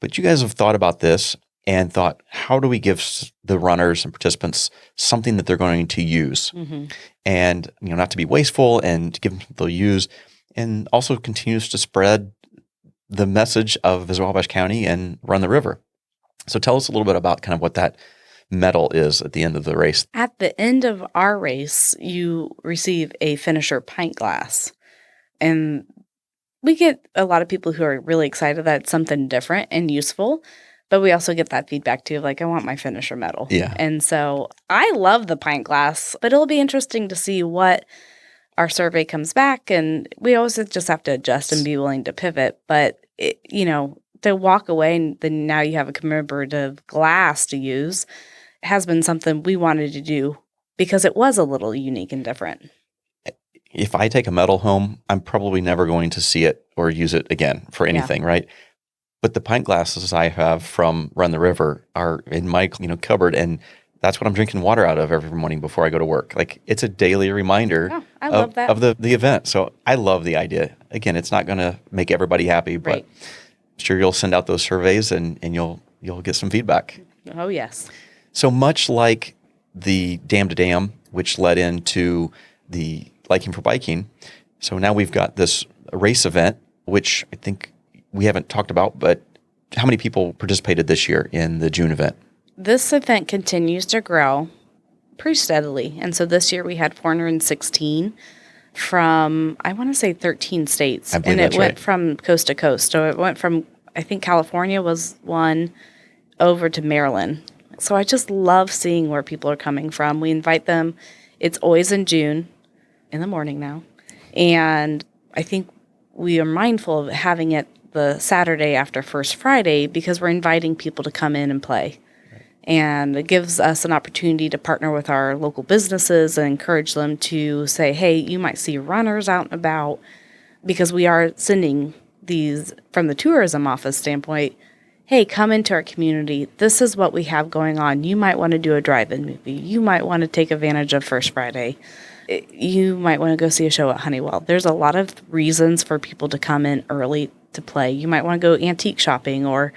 But you guys have thought about this, and thought, how do we give the runners and participants something that they're going to use? And, not to be wasteful and to give them something they'll use, and also continues to spread the message of Visit Wabash County and Run the River. So tell us a little bit about kind of what that medal is at the end of the race. At the end of our race, you receive a finisher pint glass. And we get a lot of people who are really excited that it's something different and useful. But we also get that feedback too, like, I want my finisher medal. Yeah. And so I love the pint glass, but it'll be interesting to see what our survey comes back. And we always just have to adjust and be willing to pivot. But, to walk away and then now you have a commemorative glass to use has been something we wanted to do because it was a little unique and different. If I take a medal home, I'm probably never going to see it or use it again for anything, right? But the pint glasses I have from Run the River are in my cupboard, and that's what I'm drinking water out of every morning before I go to work. Like, it's a daily reminder love that. of the event. So I love the idea. Again, it's not going to make everybody happy, but I'm sure you'll send out those surveys and you'll get some feedback. Oh, yes. So much like the Dam to Dam, which led into the Liking for Biking, so now we've got this race event, which I think we haven't talked about, but how many people participated this year in the June event? This event continues to grow pretty steadily. And so this year we had 416 from, I want to say 13 states. I believe and that's it went right. from coast to coast. So it went from, I think California was one, over to Maryland. So I just love seeing where people are coming from. We invite them. It's always in June, in the morning now. And I think we are mindful of having it the Saturday after First Friday because we're inviting people to come in and play. And it gives us an opportunity to partner with our local businesses and encourage them to say, hey, you might see runners out and about, because we are sending these from the tourism office standpoint. Hey, come into our community. This is what we have going on. You might want to do a drive-in movie. You might want to take advantage of First Friday. You might want to go see a show at Honeywell. There's a lot of reasons for people to come in early to play. You might want to go antique shopping, or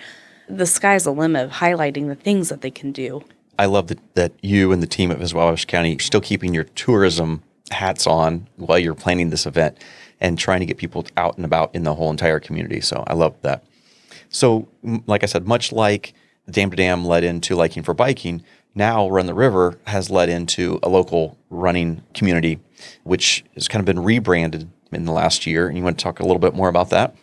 the sky's the limit of highlighting the things that they can do. I love that you and the team at Visit Wabash County are still keeping your tourism hats on while you're planning this event and trying to get people out and about in the whole entire community. So I love that. So, like I said, much like Dam to Dam led into Liking for Biking, now Run the River has led into a local running community, which has kind of been rebranded in the last year. And you want to talk a little bit more about that?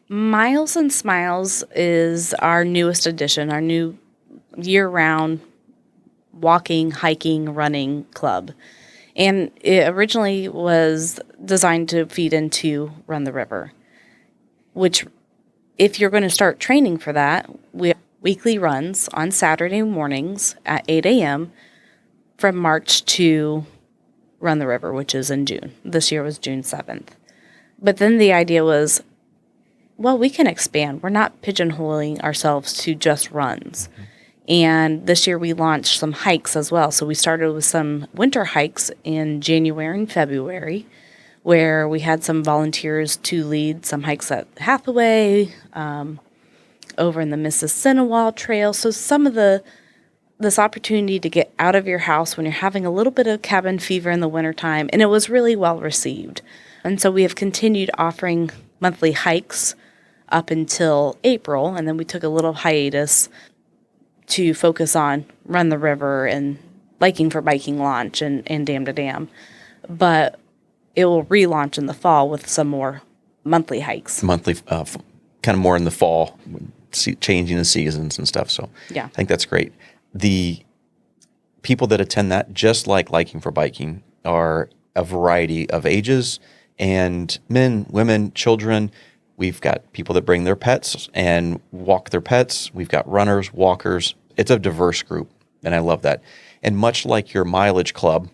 Miles and Smiles is our newest addition, our new year-round walking, hiking, running club. And it originally was designed to feed into Run the River, which, if you're going to start training for that, we have weekly runs on Saturday mornings at 8 a.m. from March to Run the River, which is in June. This year was June 7th. But then the idea was, well, we can expand. We're not pigeonholing ourselves to just runs. And this year we launched some hikes as well. So we started with some winter hikes in January and February, where we had some volunteers to lead some hikes at Hathaway, over in the Mrs. Sinawal Trail. So some of this opportunity to get out of your house when you're having a little bit of cabin fever in the wintertime, and it was really well received. And so we have continued offering monthly hikes up until April, and then we took a little hiatus to focus on Run the River and Liking for Biking launch and Dam to Dam. But it will relaunch in the fall with some more monthly hikes. Monthly, kind of more in the fall, changing the seasons and stuff. So yeah, I think that's great. The people that attend that, just like Liking for Biking, are a variety of ages and men, women, children. We've got people that bring their pets and walk their pets. We've got runners, walkers. It's a diverse group, and I love that. And much like your mileage club,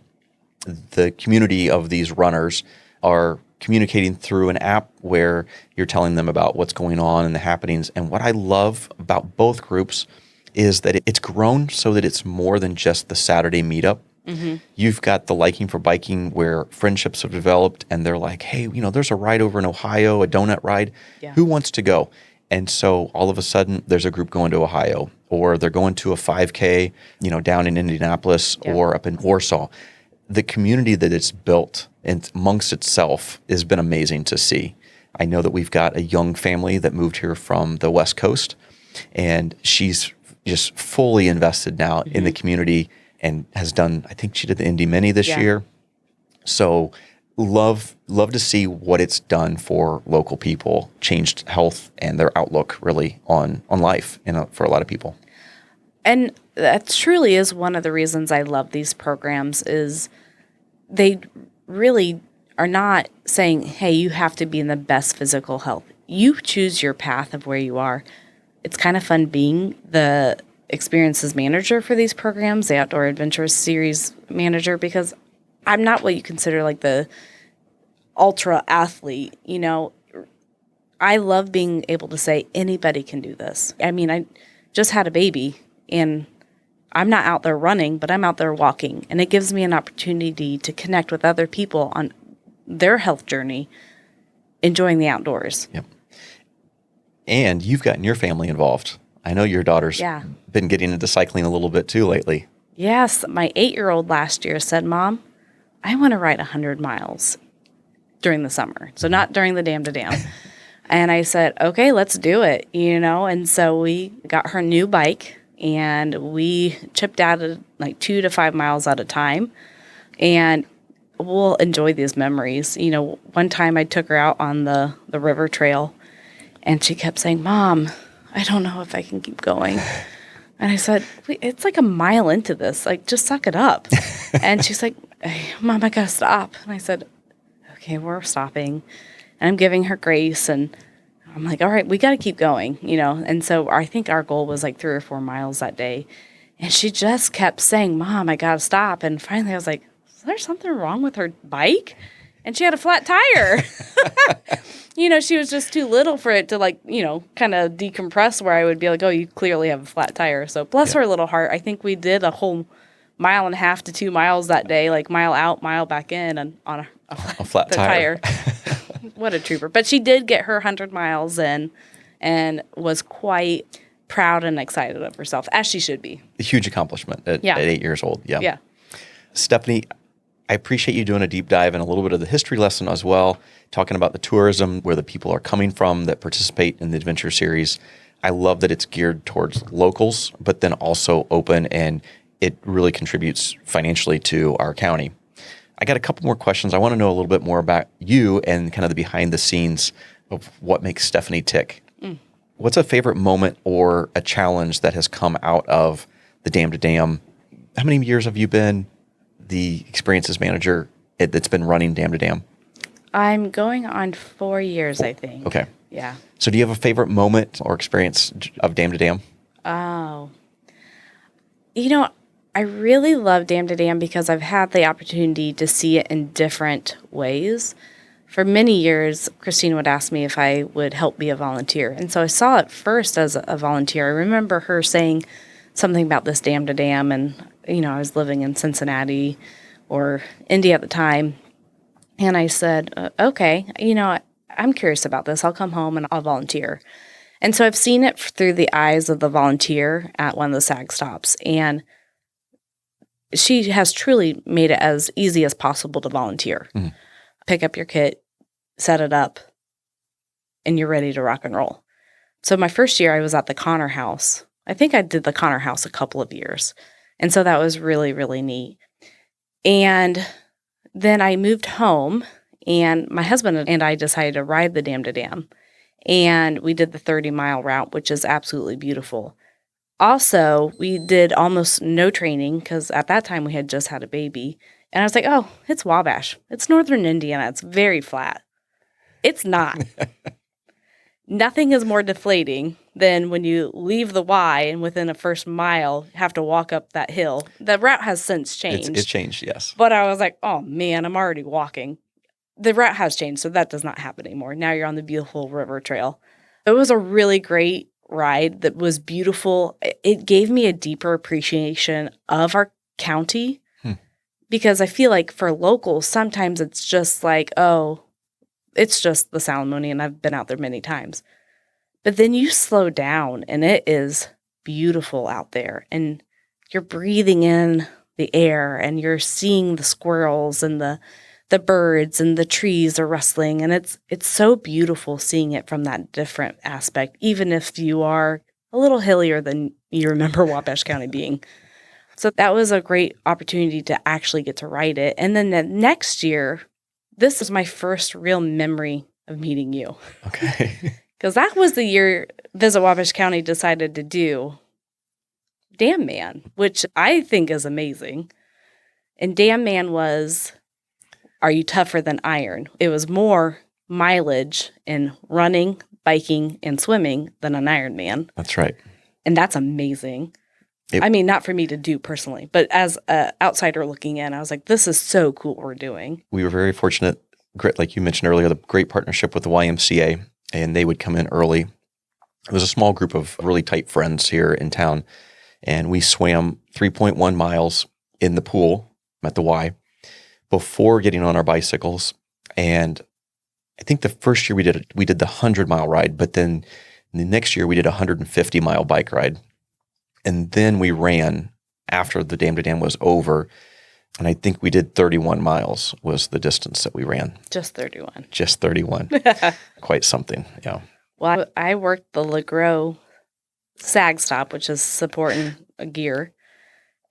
the community of these runners are communicating through an app where you're telling them about what's going on and the happenings. And what I love about both groups is that it's grown so that it's more than just the Saturday meetup. Mm-hmm. You've got the Liking for Biking where friendships have developed, and they're like, hey, there's a ride over in Ohio, a donut ride. Yeah. Who wants to go? And so all of a sudden there's a group going to Ohio, or they're going to a 5K, down in Indianapolis or up in Warsaw. The community that it's built amongst itself has been amazing to see. I know that we've got a young family that moved here from the West Coast, and she's just fully invested now in the community and has done, I think she did the Indy Mini this year. So love to see what it's done for local people, changed health and their outlook really on life for a lot of people. And that truly is one of the reasons I love these programs is they really are not saying, hey, you have to be in the best physical health. You choose your path of where you are. It's kind of fun being the experiences manager for these programs, the Outdoor Adventures Series manager, because I'm not what you consider like the ultra athlete. I love being able to say anybody can do this. I mean, I just had a baby, and I'm not out there running, but I'm out there walking. And it gives me an opportunity to connect with other people on their health journey, enjoying the outdoors. Yep. And you've gotten your family involved. I know your daughter's been getting into cycling a little bit too lately. Yes. My 8-year-old last year said, Mom, I want to ride 100 miles during the summer. So not during the Dam to Dam. And I said, okay, let's do it, And so we got her new bike, and we chipped out like 2 to 5 miles at a time. And we'll enjoy these memories. One time I took her out on the river trail, and she kept saying, Mom, I don't know if I can keep going. And I said, it's like a mile into this. Like, just suck it up. And she's like, hey, Mom, I got to stop. And I said, okay, we're stopping. And I'm giving her grace, and I'm like, all right, we got to keep going, And so I think our goal was like 3 or 4 miles that day. And she just kept saying, Mom, I got to stop. And finally I was like, is there something wrong with her bike? And she had a flat tire. She was just too little for it to kind of decompress, where I would be like, oh, you clearly have a flat tire. So bless her little heart. I think we did a whole 1.5 to 2 miles that day, like mile out, mile back in, and on a flat tire. What a trooper. But she did get her 100 miles in and was quite proud and excited of herself, as she should be. A huge accomplishment at 8 years old. Yeah. Stephanie, I appreciate you doing a deep dive and a little bit of the history lesson as well, talking about the tourism, where the people are coming from that participate in the adventure series. I love that it's geared towards locals, but then also open, and it really contributes financially to our county. I got a couple more questions. I want to know a little bit more about you and kind of the behind the scenes of what makes Stephanie tick. What's a favorite moment or a challenge that has come out of the Dam to Dam? How many years have you been the experiences manager that's been running Dam to Dam? I'm going on 4 years, I think. Okay. Yeah. So do you have a favorite moment or experience of Dam to Dam? Oh. I really love Dam to Dam because I've had the opportunity to see it in different ways. For many years, Christina would ask me if I would help be a volunteer. And so I saw it first as a volunteer. I remember her saying something about this Dam to Dam, and, I was living in Cincinnati or Indy at the time. And I said, okay, I'm curious about this. I'll come home and I'll volunteer. And so I've seen it through the eyes of the volunteer at one of the SAG stops. And she has truly made it as easy as possible to volunteer. Pick up your kit, set it up, and you're ready to rock and roll. So my first year I was at the Connor House. I think I did the Connor House a couple of years. And so that was really, really neat. And then I moved home, and my husband and I decided to ride the Dam to Dam. And we did the 30-mile route, which is absolutely beautiful. Also, we did almost no training because at that time we had just had a baby. And I was like, oh, it's Wabash. It's northern Indiana. It's very flat. It's not. Nothing is more deflating than when you leave the Y and within the first mile have to walk up that hill. The route has since changed. It's changed, yes. But I was like, oh, man, I'm already walking. The route has changed, so that does not happen anymore. Now you're on the beautiful river trail. It was a really great ride that was beautiful. It gave me a deeper appreciation of our county because I feel like for locals, sometimes it's just like, oh, it's just the Salamone, and I've been out there many times. But then you slow down and it is beautiful out there. And you're breathing in the air and you're seeing the squirrels and the birds and the trees are rustling. And it's so beautiful seeing it from that different aspect, even if you are a little hillier than you remember Wabash County being. So that was a great opportunity to actually get to ride it. And then the next year, this is my first real memory of meeting you. Okay. Because that was the year Visit Wabash County decided to do Dam Man, which I think is amazing. And Dam Man was, are you tougher than iron? It was more mileage in running, biking, and swimming than an Ironman. That's right. And that's amazing. I mean, not for me to do personally, but as an outsider looking in, I was like, this is so cool what we're doing. We were very fortunate, like you mentioned earlier, the great partnership with the YMCA, and they would come in early. It was a small group of really tight friends here in town, and we swam 3.1 miles in the pool at the Y before getting on our bicycles. And I think the first year we did the 100-mile ride, but then the next year we did a 150-mile bike ride. And then we ran after the Dam to Dam was over. And I think we did 31 miles was the distance that we ran. Just 31. Just 31. Quite something, yeah. Well, I worked the LeGros sag stop, which is supporting a gear,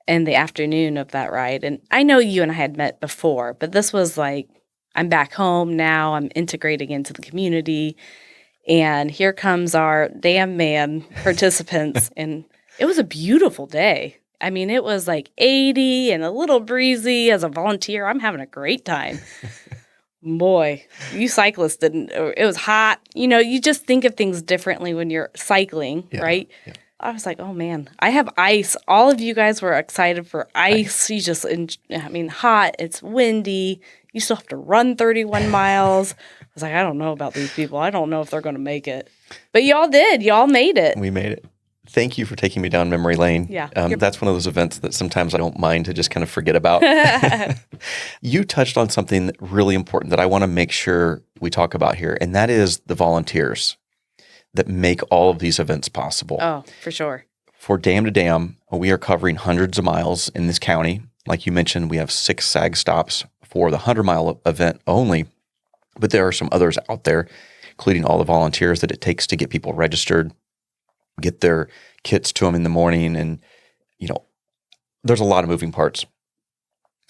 in the afternoon of that ride. And I know you and I had met before, but this was like, I'm back home now. I'm integrating into the community. And here comes our Dam Man participants. And it was a beautiful day. I mean, it was like 80 and a little breezy. As a volunteer, I'm having a great time. Boy, you cyclists didn't. It was hot. You know, you just think of things differently when you're cycling, right? Yeah. I was like, oh, man, I have ice. All of you guys were excited for ice. You just, I mean, hot. It's windy. You still have to run 31 miles. I was like, I don't know about these people. I don't know if they're going to make it. But y'all did. Y'all made it. We made it. Thank you for taking me down memory lane. Yeah. That's one of those events that sometimes I don't mind to just kind of forget about. You touched on something really important that I want to make sure we talk about here, and that is the volunteers that make all of these events possible. Oh, for sure. For Dam to Dam, we are covering hundreds of miles in this county. Like you mentioned, we have 6 SAG stops for the 100-mile event only, but there are some others out there, including all the volunteers that it takes to get people registered, get their kits to them in the morning. And, you know, there's a lot of moving parts.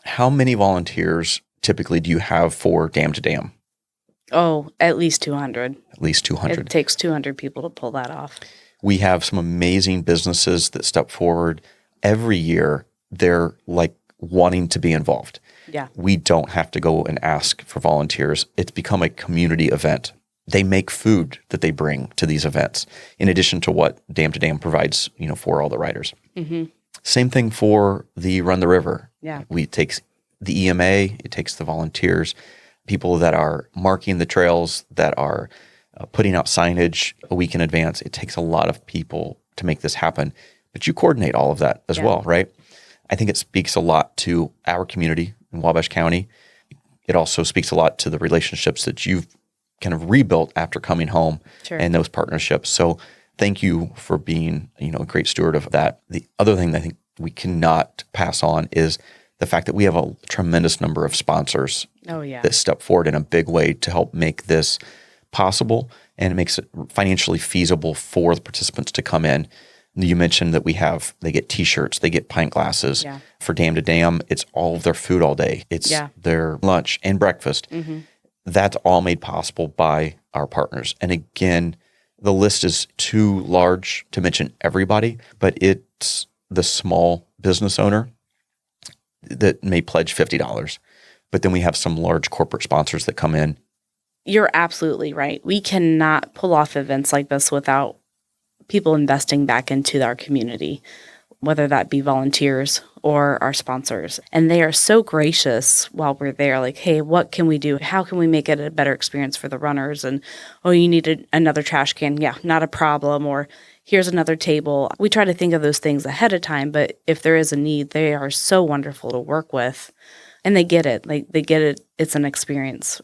How many volunteers typically do you have for Dam to Dam? Oh, at least 200. At least 200. It takes 200 people to pull that off. We have some amazing businesses that step forward every year. They're like wanting to be involved. Yeah. We don't have to go and ask for volunteers. It's become a community event. They make food that they bring to these events, in addition to what Dam to Dam provides, you know, for all the riders. Mm-hmm. Same thing for the Run the River. Yeah. It takes the EMA, it takes the volunteers, people that are marking the trails, that are putting out signage a week in advance. It takes a lot of people to make this happen, but you coordinate all of that as well, right? I think it speaks a lot to our community in Wabash County. It also speaks a lot to the relationships that you've kind of rebuilt after coming home. Sure. And those partnerships. So thank you for being, you know, a great steward of that. The other thing that I think we cannot pass on is the fact that we have a tremendous number of sponsors that step forward in a big way to help make this possible, and it makes it financially feasible for the participants to come in. You mentioned that they get T-shirts, they get pint glasses. Yeah. For Dam to Dam, it's all of their food all day. It's their lunch and breakfast. Mm-hmm. That's all made possible by our partners. And again, the list is too large to mention everybody, but it's the small business owner that may pledge $50. But then we have some large corporate sponsors that come in. You're absolutely right. We cannot pull off events like this without people investing back into our community, whether that be volunteers or our sponsors. And they are so gracious while we're there, like, hey, what can we do? How can we make it a better experience for the runners? And, oh, you need another trash can. Yeah, not a problem. Or here's another table. We try to think of those things ahead of time, but if there is a need, they are so wonderful to work with. And they get it. Like, they get it. It's an experience.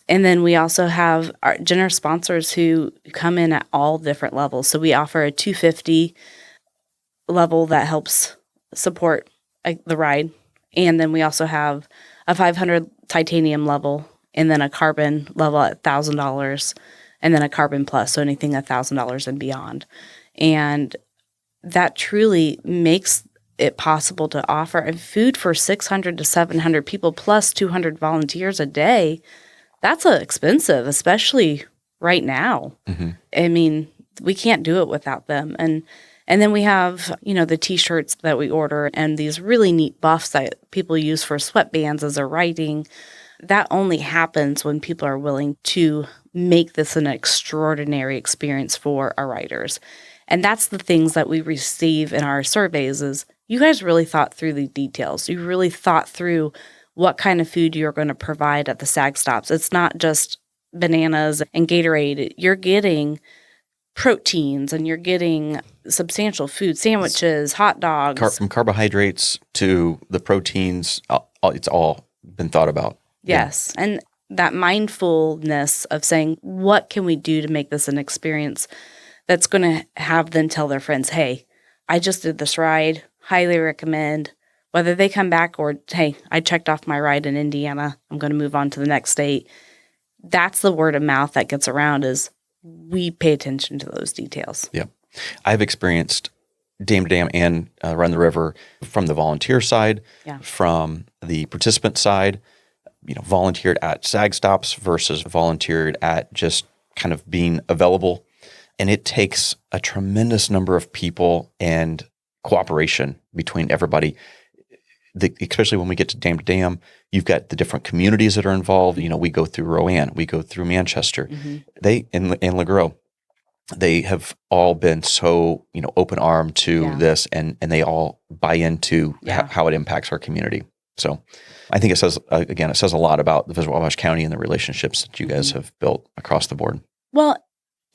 And then we also have our generous sponsors who come in at all different levels. So we offer a 250 level that helps support the ride. And then we also have a 500 titanium level, and then a carbon level at $1,000, and then a carbon plus, so anything $1,000 and beyond. And that truly makes it possible to offer food for 600 to 700 people plus 200 volunteers a day. That's expensive, especially right now. Mm-hmm. I mean, we can't do it without them. And then we have, the T-shirts that we order and these really neat buffs that people use for sweatbands as they're riding. That only happens when people are willing to make this an extraordinary experience for our riders. And that's the things that we receive in our surveys is, you guys really thought through the details. You really thought through what kind of food you're going to provide at the SAG stops. It's not just bananas and Gatorade. You're getting proteins and you're getting substantial food, sandwiches, hot dogs. From carbohydrates to the proteins, it's all been thought about. Yes. Yeah. And that mindfulness of saying, what can we do to make this an experience that's going to have them tell their friends, hey, I just did this ride, highly recommend, whether they come back or, hey, I checked off my ride in Indiana, I'm going to move on to the next state. That's the word of mouth that gets around is we pay attention to those details. Yeah. I've experienced Dam to Dam and Run the River from the volunteer side, from the participant side, volunteered at SAG stops versus volunteered at just kind of being available. And it takes a tremendous number of people and cooperation between everybody. Especially when we get to Dam, you've got the different communities that are involved. We go through Rowan, we go through Manchester, they and LeGros. They have all been so open-armed to this, and they all buy into how it impacts our community. So I think it says a lot about the Visit Wabash County and the relationships that you guys have built across the board. Well,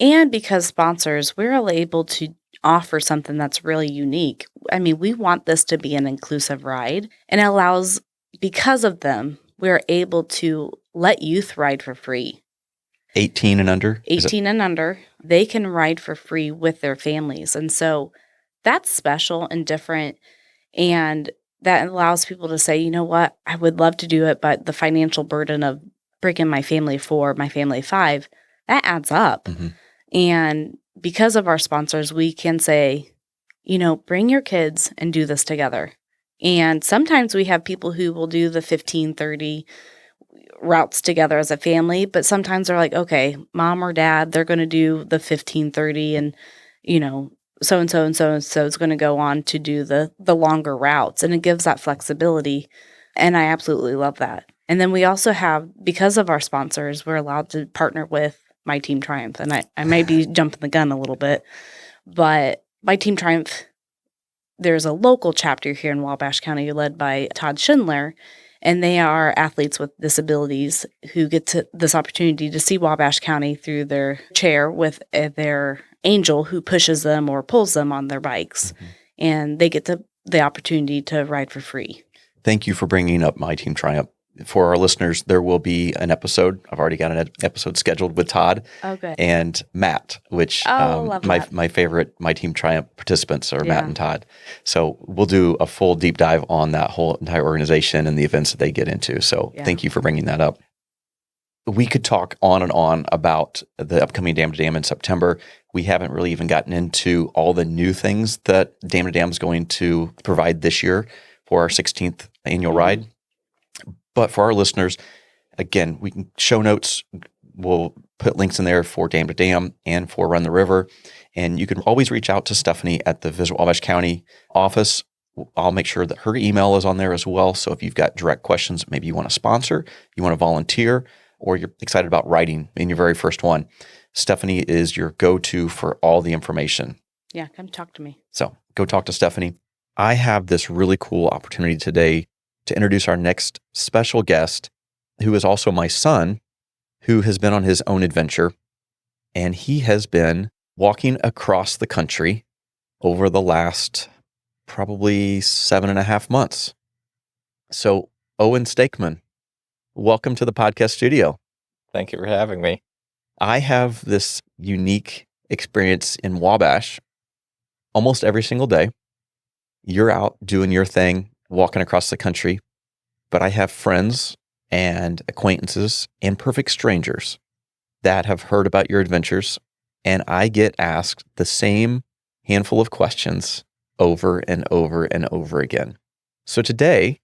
and because sponsors, we're able to offer something that's really unique. I mean, we want this to be an inclusive ride, and it allows, because of them, we're able to let youth ride for free. 18 and under? 18 and under. They can ride for free with their families. And so that's special and different. And that allows people to say, you know what, I would love to do it, but the financial burden of bringing my family 4, my family 5, that adds up. Mm-hmm. And because of our sponsors, we can say, bring your kids and do this together. And sometimes we have people who will do the 15, 30 routes together as a family, but sometimes they're like, okay, mom or dad, they're going to do the 15, 30, and, so-and-so and so-and-so is going to go on to do the longer routes. And it gives that flexibility. And I absolutely love that. And then we also have, because of our sponsors, we're allowed to partner with My Team Triumph. And I may be jumping the gun a little bit, but My Team Triumph, there's a local chapter here in Wabash County led by Todd Schindler, and they are athletes with disabilities who get this opportunity to see Wabash County through their chair with their angel who pushes them or pulls them on their bikes. Mm-hmm. And they get the opportunity to ride for free. Thank you for bringing up My Team Triumph. For our listeners, there will be an episode. I've already got an episode scheduled with Todd and Matt, which my favorite My Team Triumph participants are Matt and Todd. So we'll do a full deep dive on that whole entire organization and the events that they get into. So thank you for bringing that up. We could talk on and on about the upcoming Dam to Dam in September. We haven't really even gotten into all the new things that Dam to Dam is going to provide this year for our 16th annual ride. But for our listeners, again, we can show notes. We'll put links in there for Dam to Dam and for Run the River. And you can always reach out to Stephanie at the Visit Wabash County office. I'll make sure that her email is on there as well. So if you've got direct questions, maybe you want to sponsor, you want to volunteer, or you're excited about riding in your very first one, Stephanie is your go-to for all the information. Yeah, come talk to me. So go talk to Stephanie. I have this really cool opportunity today to introduce our next special guest, who is also my son, who has been on his own adventure. And he has been walking across the country over the last probably 7.5 months. So, Owen Stakeman, welcome to the podcast studio. Thank you for having me. I have this unique experience in Wabash almost every single day. You're out doing your thing, walking across the country, but I have friends and acquaintances and perfect strangers that have heard about your adventures, and I get asked the same handful of questions over and over and over again. So today,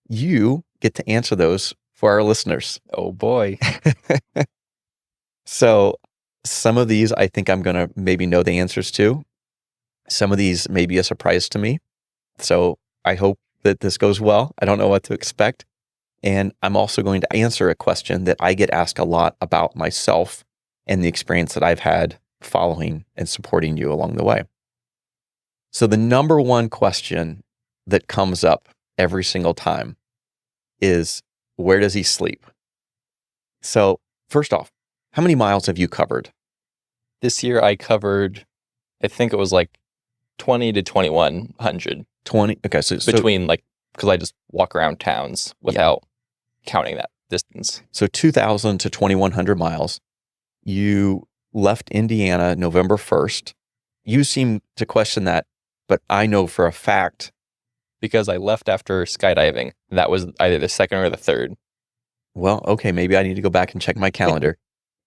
you get to answer those for our listeners. Oh boy. So some of these I think I'm going to maybe know the answers to. Some of these may be a surprise to me. So I hope that this goes well. I don't know what to expect. And I'm also going to answer a question that I get asked a lot about myself and the experience that I've had following and supporting you along the way. So the number one question that comes up every single time is, where does he sleep? So first off, how many miles have you covered? This year I covered, I think it was like 20 to 2100 20. Okay. So between because I just walk around towns without counting that distance. So 2,000 to 2,100 miles. You left Indiana November 1st. You seem to question that, but I know for a fact. Because I left after skydiving. That was either the second or the third. Well, okay, maybe I need to go back and check my calendar.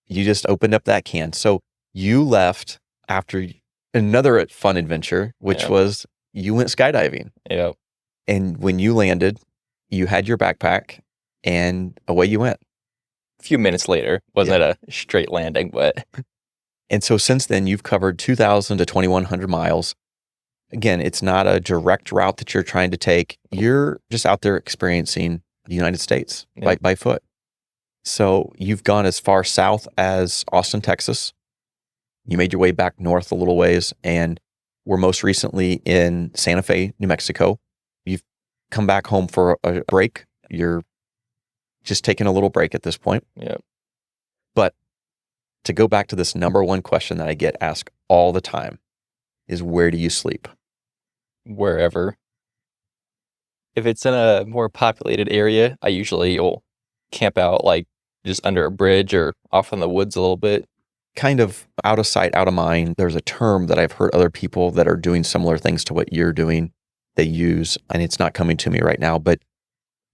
You just opened up that can. So you left after another fun adventure, which was you went skydiving. Yep. And when you landed, you had your backpack and away you went. A few minutes later, wasn't a straight landing, but. And so since then, you've covered 2,000 to 2,100 miles. Again, it's not a direct route that you're trying to take. You're just out there experiencing the United States by foot. So you've gone as far south as Austin, Texas. You made your way back north a little ways and were most recently in Santa Fe, New Mexico. You've come back home for a break. You're just taking a little break at this point. Yeah. But to go back to this number one question that I get asked all the time is, where do you sleep? Wherever. If it's in a more populated area, I usually will camp out just under a bridge or off in the woods a little bit. Kind of out of sight, out of mind. There's a term that I've heard other people that are doing similar things to what you're doing, they use, and it's not coming to me right now, but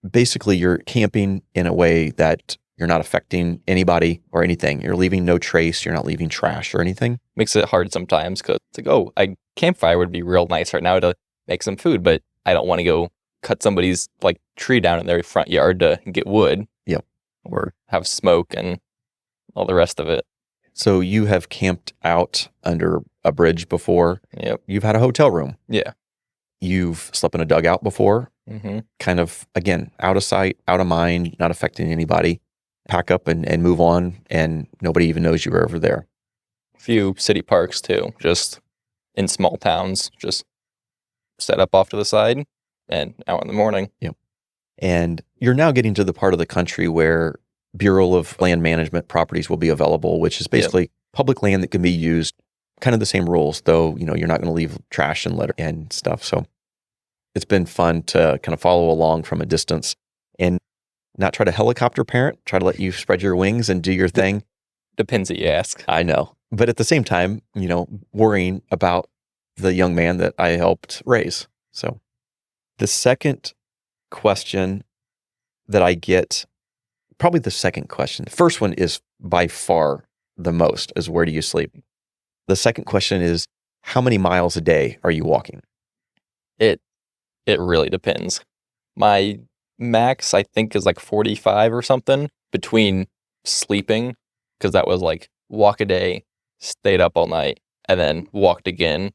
basically you're camping in a way that you're not affecting anybody or anything. You're leaving no trace. You're not leaving trash or anything. Makes it hard sometimes because it's like, a campfire would be real nice right now to make some food, but I don't want to go cut somebody's tree down in their front yard to get wood. Yep. Or have smoke and all the rest of it. So you have camped out under a bridge before. Yep. You've had a hotel room. Yeah. You've slept in a dugout before. Mm-hmm. Kind of, again, out of sight, out of mind, not affecting anybody. Pack up and move on, and nobody even knows you were ever there. A few city parks too, just in small towns, just set up off to the side and out in the morning. Yep. And you're now getting to the part of the country where Bureau of Land Management properties will be available, which is basically public land that can be used, kind of the same rules, though, you're not going to leave trash and litter and stuff. So it's been fun to kind of follow along from a distance and not try to helicopter parent, try to let you spread your wings and do your thing. Depends what you ask. I know. But at the same time, worrying about the young man that I helped raise. So the second question that I get, probably the second question, the first one is by far the most, is where do you sleep? The second question is, how many miles a day are you walking? It really depends. My max, I think, is 45 or something between sleeping, because that was walk a day, stayed up all night, and then walked again.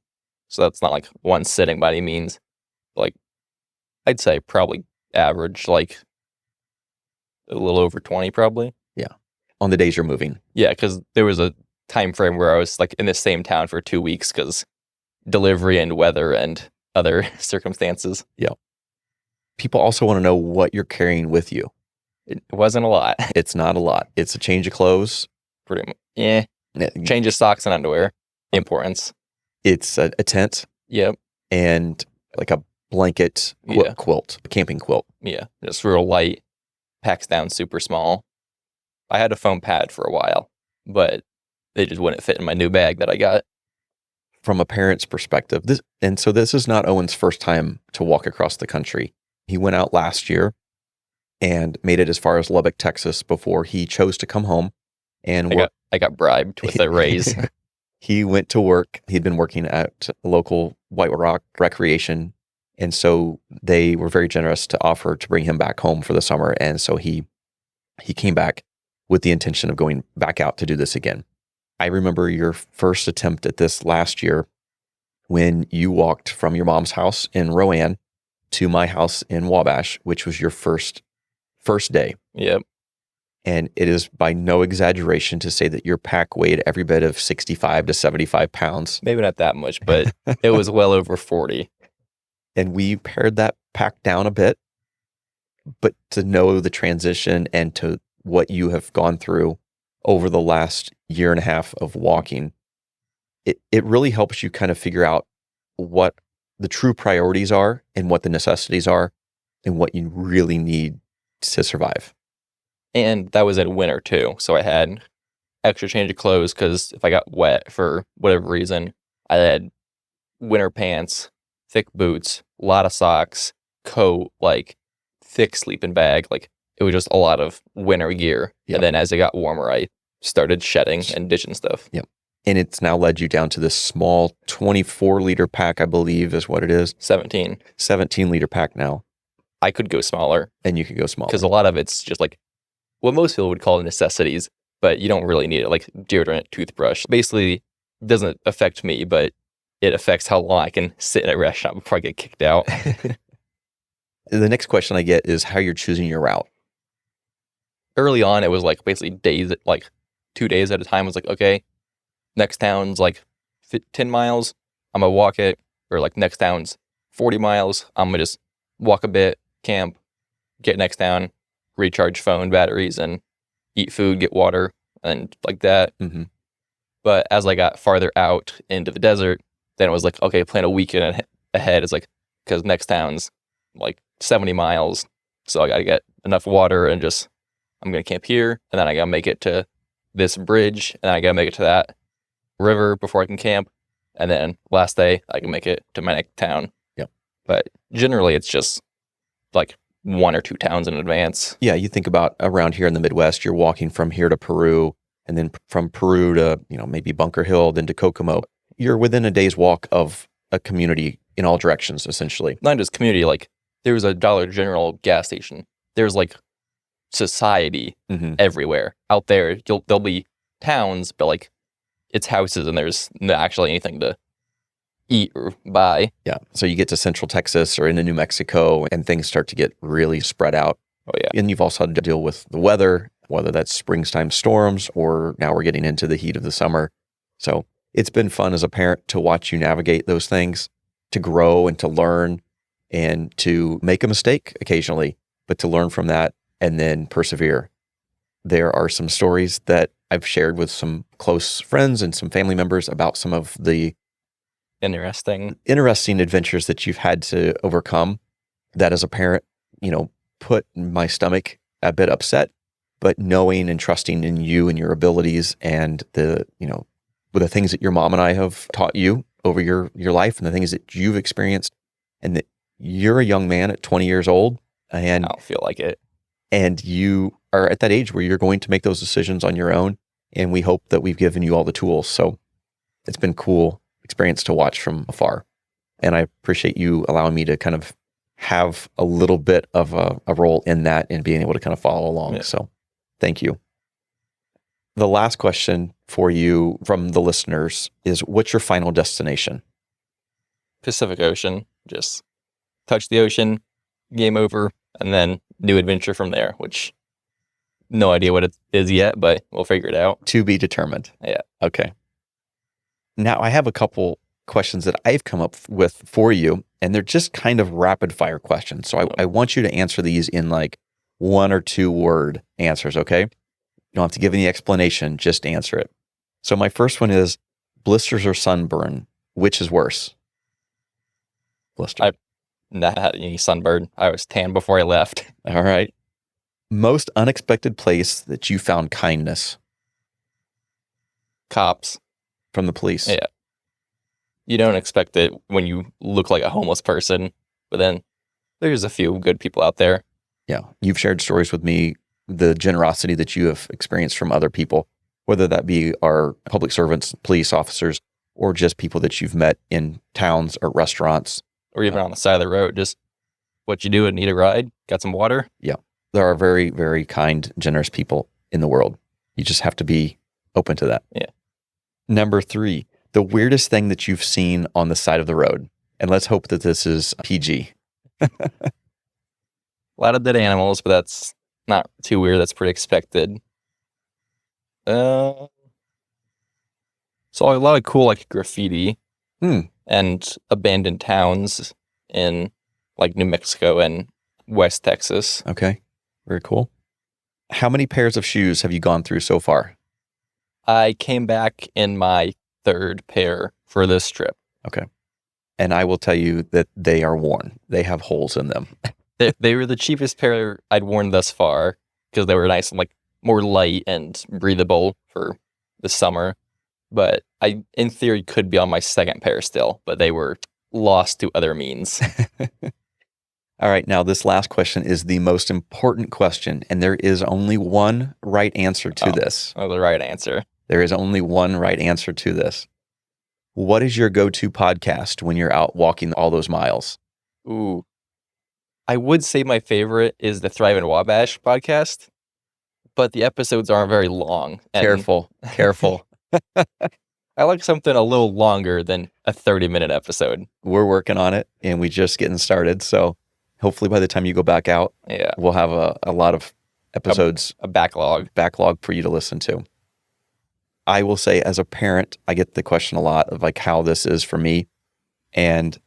So that's not one sitting by any means. I'd say probably average, a little over 20 probably. Yeah. On the days you're moving. Yeah, because there was a time frame where I was in the same town for 2 weeks because delivery and weather and other circumstances. Yeah. People also want to know what you're carrying with you. It wasn't a lot. It's not a lot. It's a change of clothes. Pretty much. Yeah. Change of socks and underwear. Importance. It's a tent. Yep. And a blanket quilt, a camping quilt. Yeah. Just real light. Packs down super small. I had a foam pad for a while, but they just wouldn't fit in my new bag that I got. From a parent's perspective, this is not Owen's first time to walk across the country. He went out last year and made it as far as Lubbock, Texas, before he chose to come home and work. I got bribed with a raise. He went to work. He'd been working at a local White Rock recreation. And so they were very generous to offer to bring him back home for the summer. And so he came back with the intention of going back out to do this again. I remember your first attempt at this last year when you walked from your mom's house in Rowan to my house in Wabash, which was your first day. Yep. And it is by no exaggeration to say that your pack weighed every bit of 65 to 75 pounds. Maybe not that much, but it was well over 40. And we pared that pack down a bit. But to know the transition and to what you have gone through over the last year and a half of walking, it really helps you kind of figure out what the true priorities are and what the necessities are and what you really need to survive. And that was in winter too. So I had extra change of clothes because if I got wet for whatever reason, I had winter pants, thick boots, a lot of socks, coat, like thick sleeping bag. Like it was just a lot of winter gear. Yep. And then as it got warmer, I started shedding and ditching stuff. Yep. And it's now led you down to this small 24-liter pack, I believe is what it is. 17-liter pack now. I could go smaller. And you could go smaller. Because a lot of it's just like what most people would call necessities, but you don't really need it, like deodorant, toothbrush. Basically, it doesn't affect me, but it affects how long I can sit in a restaurant before I get kicked out. The next question I get is how you're choosing your route. Early on, it was like basically days, like 2 days at a time. It was like, okay, next town's like 10 miles, I'm going to walk it. Or like next town's 40 miles, I'm going to just walk a bit, camp, get next town, recharge phone batteries and eat food, get water, and like that. Mm-hmm. But as I got farther out into the desert, then it was like, okay, plan a weekend ahead. It's like, because next town's like 70 miles. So I got to get enough water and just, I'm going to camp here. And then I got to make it to this bridge. And then I got to make it to that river before I can camp. And then last day, I can make it to my next town. Yep. But generally, it's just like 1 or 2 towns in advance. Yeah, you think about around here in the Midwest, you're walking from here to Peru, and then from Peru to, maybe Bunker Hill, then to Kokomo. You're within a day's walk of a community in all directions, essentially. Not just community, like there was a Dollar General gas station. There's like society everywhere. Out there, there'll be towns, but like it's houses and there's not actually anything to eat or buy. Yeah. So you get to Central Texas or into New Mexico and things start to get really spread out. Oh, yeah. And you've also had to deal with the weather, whether that's springtime storms or now we're getting into the heat of the summer. So it's been fun as a parent to watch you navigate those things, to grow and to learn and to make a mistake occasionally, but to learn from that and then persevere. There are some stories that I've shared with some close friends and some family members about some of the interesting adventures that you've had to overcome that as a parent, put my stomach a bit upset, but knowing and trusting in you and your abilities and the things that your mom and I have taught you over your life and the things that you've experienced and that you're a young man at 20 years old and I don't feel like it. And you are at that age where you're going to make those decisions on your own. And we hope that we've given you all the tools. So it's been cool experience to watch from afar. And I appreciate you allowing me to kind of have a little bit of a role in that and being able to kind of follow along. Yeah. So thank you. The last question for you from the listeners is, what's your final destination? Pacific Ocean. Just touch the ocean, game over, and then new adventure from there, which no idea what it is yet, but we'll figure it out. To be determined. Yeah. Okay. Now, I have a couple questions that I've come up with for you, and they're just kind of rapid fire questions. So I want you to answer these in like 1 or 2 word answers, okay? You don't have to give any explanation, just answer it. So my first one is blisters or sunburn, which is worse? Blister. I've not had any sunburn. I was tan before I left. All right. Most unexpected place that you found kindness Cops. from the police. Yeah. You don't expect it when you look like a homeless person, but then there's a few good people out there. Yeah. You've shared stories with me, the generosity that you have experienced from other people, whether that be our public servants, police officers, or just people that you've met in towns or restaurants. Or even on the side of the road, just what you doing, need a ride? Got some water? Yeah. There are very, very kind, generous people in the world. You just have to be open to that. Yeah. Number 3, the weirdest thing that you've seen on the side of the road. And let's hope that this is PG. A lot of dead animals, but that's not too weird. That's pretty expected. So a lot of cool like graffiti and abandoned towns in like New Mexico and West Texas. Okay. Very cool. How many pairs of shoes have you gone through so far? I came back in my 3rd pair for this trip. Okay. And I will tell you that they are worn. They have holes in them. They were the cheapest pair I'd worn thus far because they were nice and like more light and breathable for the summer. But I, in theory, could be on my 2nd pair still, but they were lost to other means. All right. Now, this last question is the most important question, and there is only one right answer to this. Oh, the right answer. There is only one right answer to this. What is your go-to podcast when you're out walking all those miles? Ooh. I would say my favorite is the Thrive in Wabash podcast, but the episodes aren't very long. Careful. I like something a little longer than a 30-minute episode. We're working on it, and we're just getting started. So hopefully by the time you go back out, we'll have a lot of episodes. A backlog for you to listen to. I will say, as a parent, I get the question a lot of like how this is for me. And,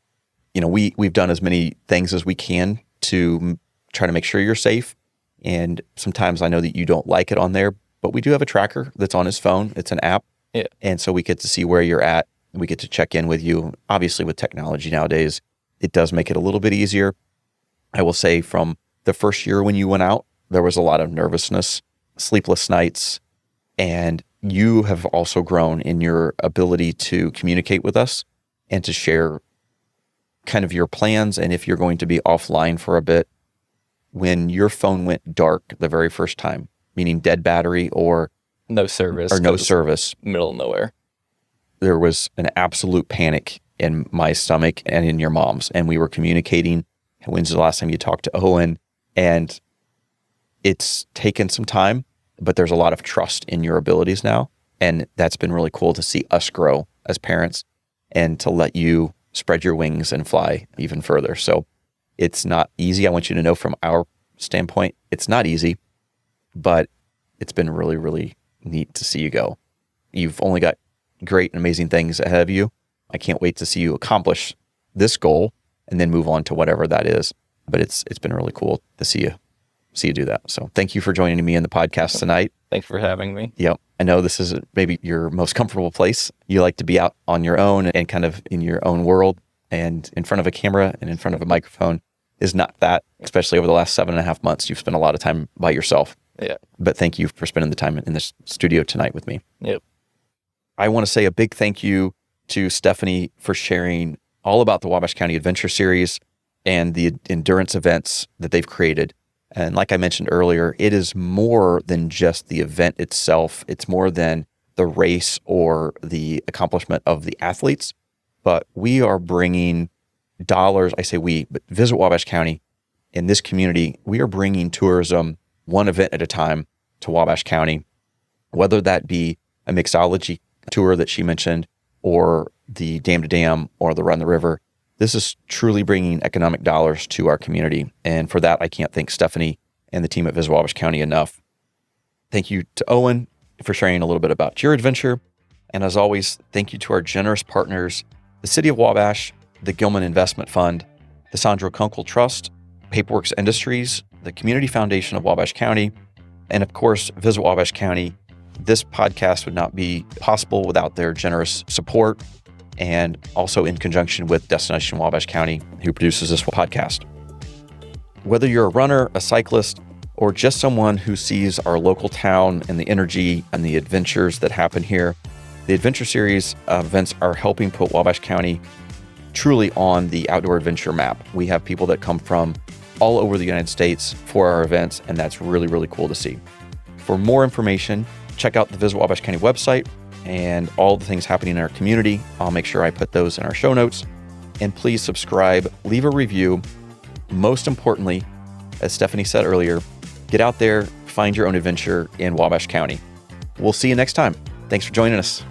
you know, we've done as many things as we can to try to make sure you're safe. And sometimes I know that you don't like it on there, but we do have a tracker that's on his phone. It's an app. Yeah. And so we get to see where you're at. We get to check in with you. Obviously, with technology nowadays, it does make it a little bit easier. I will say from the first year when you went out, there was a lot of nervousness, sleepless nights, and you have also grown in your ability to communicate with us and to share kind of your plans. And if you're going to be offline for a bit, when your phone went dark the very first time, meaning dead battery or no service, middle of nowhere, there was an absolute panic in my stomach and in your mom's. And we were communicating. When's the last time you talked to Owen? And it's taken some time, but there's a lot of trust in your abilities now. And that's been really cool to see us grow as parents and to let you spread your wings and fly even further. So it's not easy. I want you to know from our standpoint, it's not easy, but it's been really, really neat to see you go. You've only got great and amazing things ahead of you. I can't wait to see you accomplish this goal and then move on to whatever that is. But it's been really cool to see you do that. So thank you for joining me in the podcast tonight. Thanks for having me. Yep. I know this is maybe your most comfortable place. You like to be out on your own and kind of in your own world, and in front of a camera and in front of a microphone is not that, especially over the last 7.5 months. You've spent a lot of time by yourself. Yeah. But thank you for spending the time in this studio tonight with me. Yep. I want to say a big thank you to Stephanie for sharing all about the Wabash County Adventure Series and the endurance events that they've created. And like I mentioned earlier, it is more than just the event itself. It's more than the race or the accomplishment of the athletes. But we are bringing dollars, I say we, but Visit Wabash County in this community, we are bringing tourism one event at a time to Wabash County, whether that be a mixology tour that she mentioned or the Dam to Dam or the Run the River. This is truly bringing economic dollars to our community. And for that, I can't thank Stephanie and the team at Visit Wabash County enough. Thank you to Owen for sharing a little bit about your adventure. And as always, thank you to our generous partners, the City of Wabash, the Gilman Investment Fund, the Sandra Kunkel Trust, Paperworks Industries, the Community Foundation of Wabash County, and of course, Visit Wabash County. This podcast would not be possible without their generous support, and also in conjunction with Destination Wabash County, who produces this podcast. Whether you're a runner, a cyclist, or just someone who sees our local town and the energy and the adventures that happen here, the Adventure Series events are helping put Wabash County truly on the outdoor adventure map. We have people that come from all over the United States for our events, and that's really, really cool to see. For more information, check out the Visit Wabash County website and all the things happening in our community. I'll make sure I put those in our show notes. And please subscribe, leave a review. Most importantly, as Stephanie said earlier, get out there, find your own adventure in Wabash County. We'll see you next time. Thanks for joining us.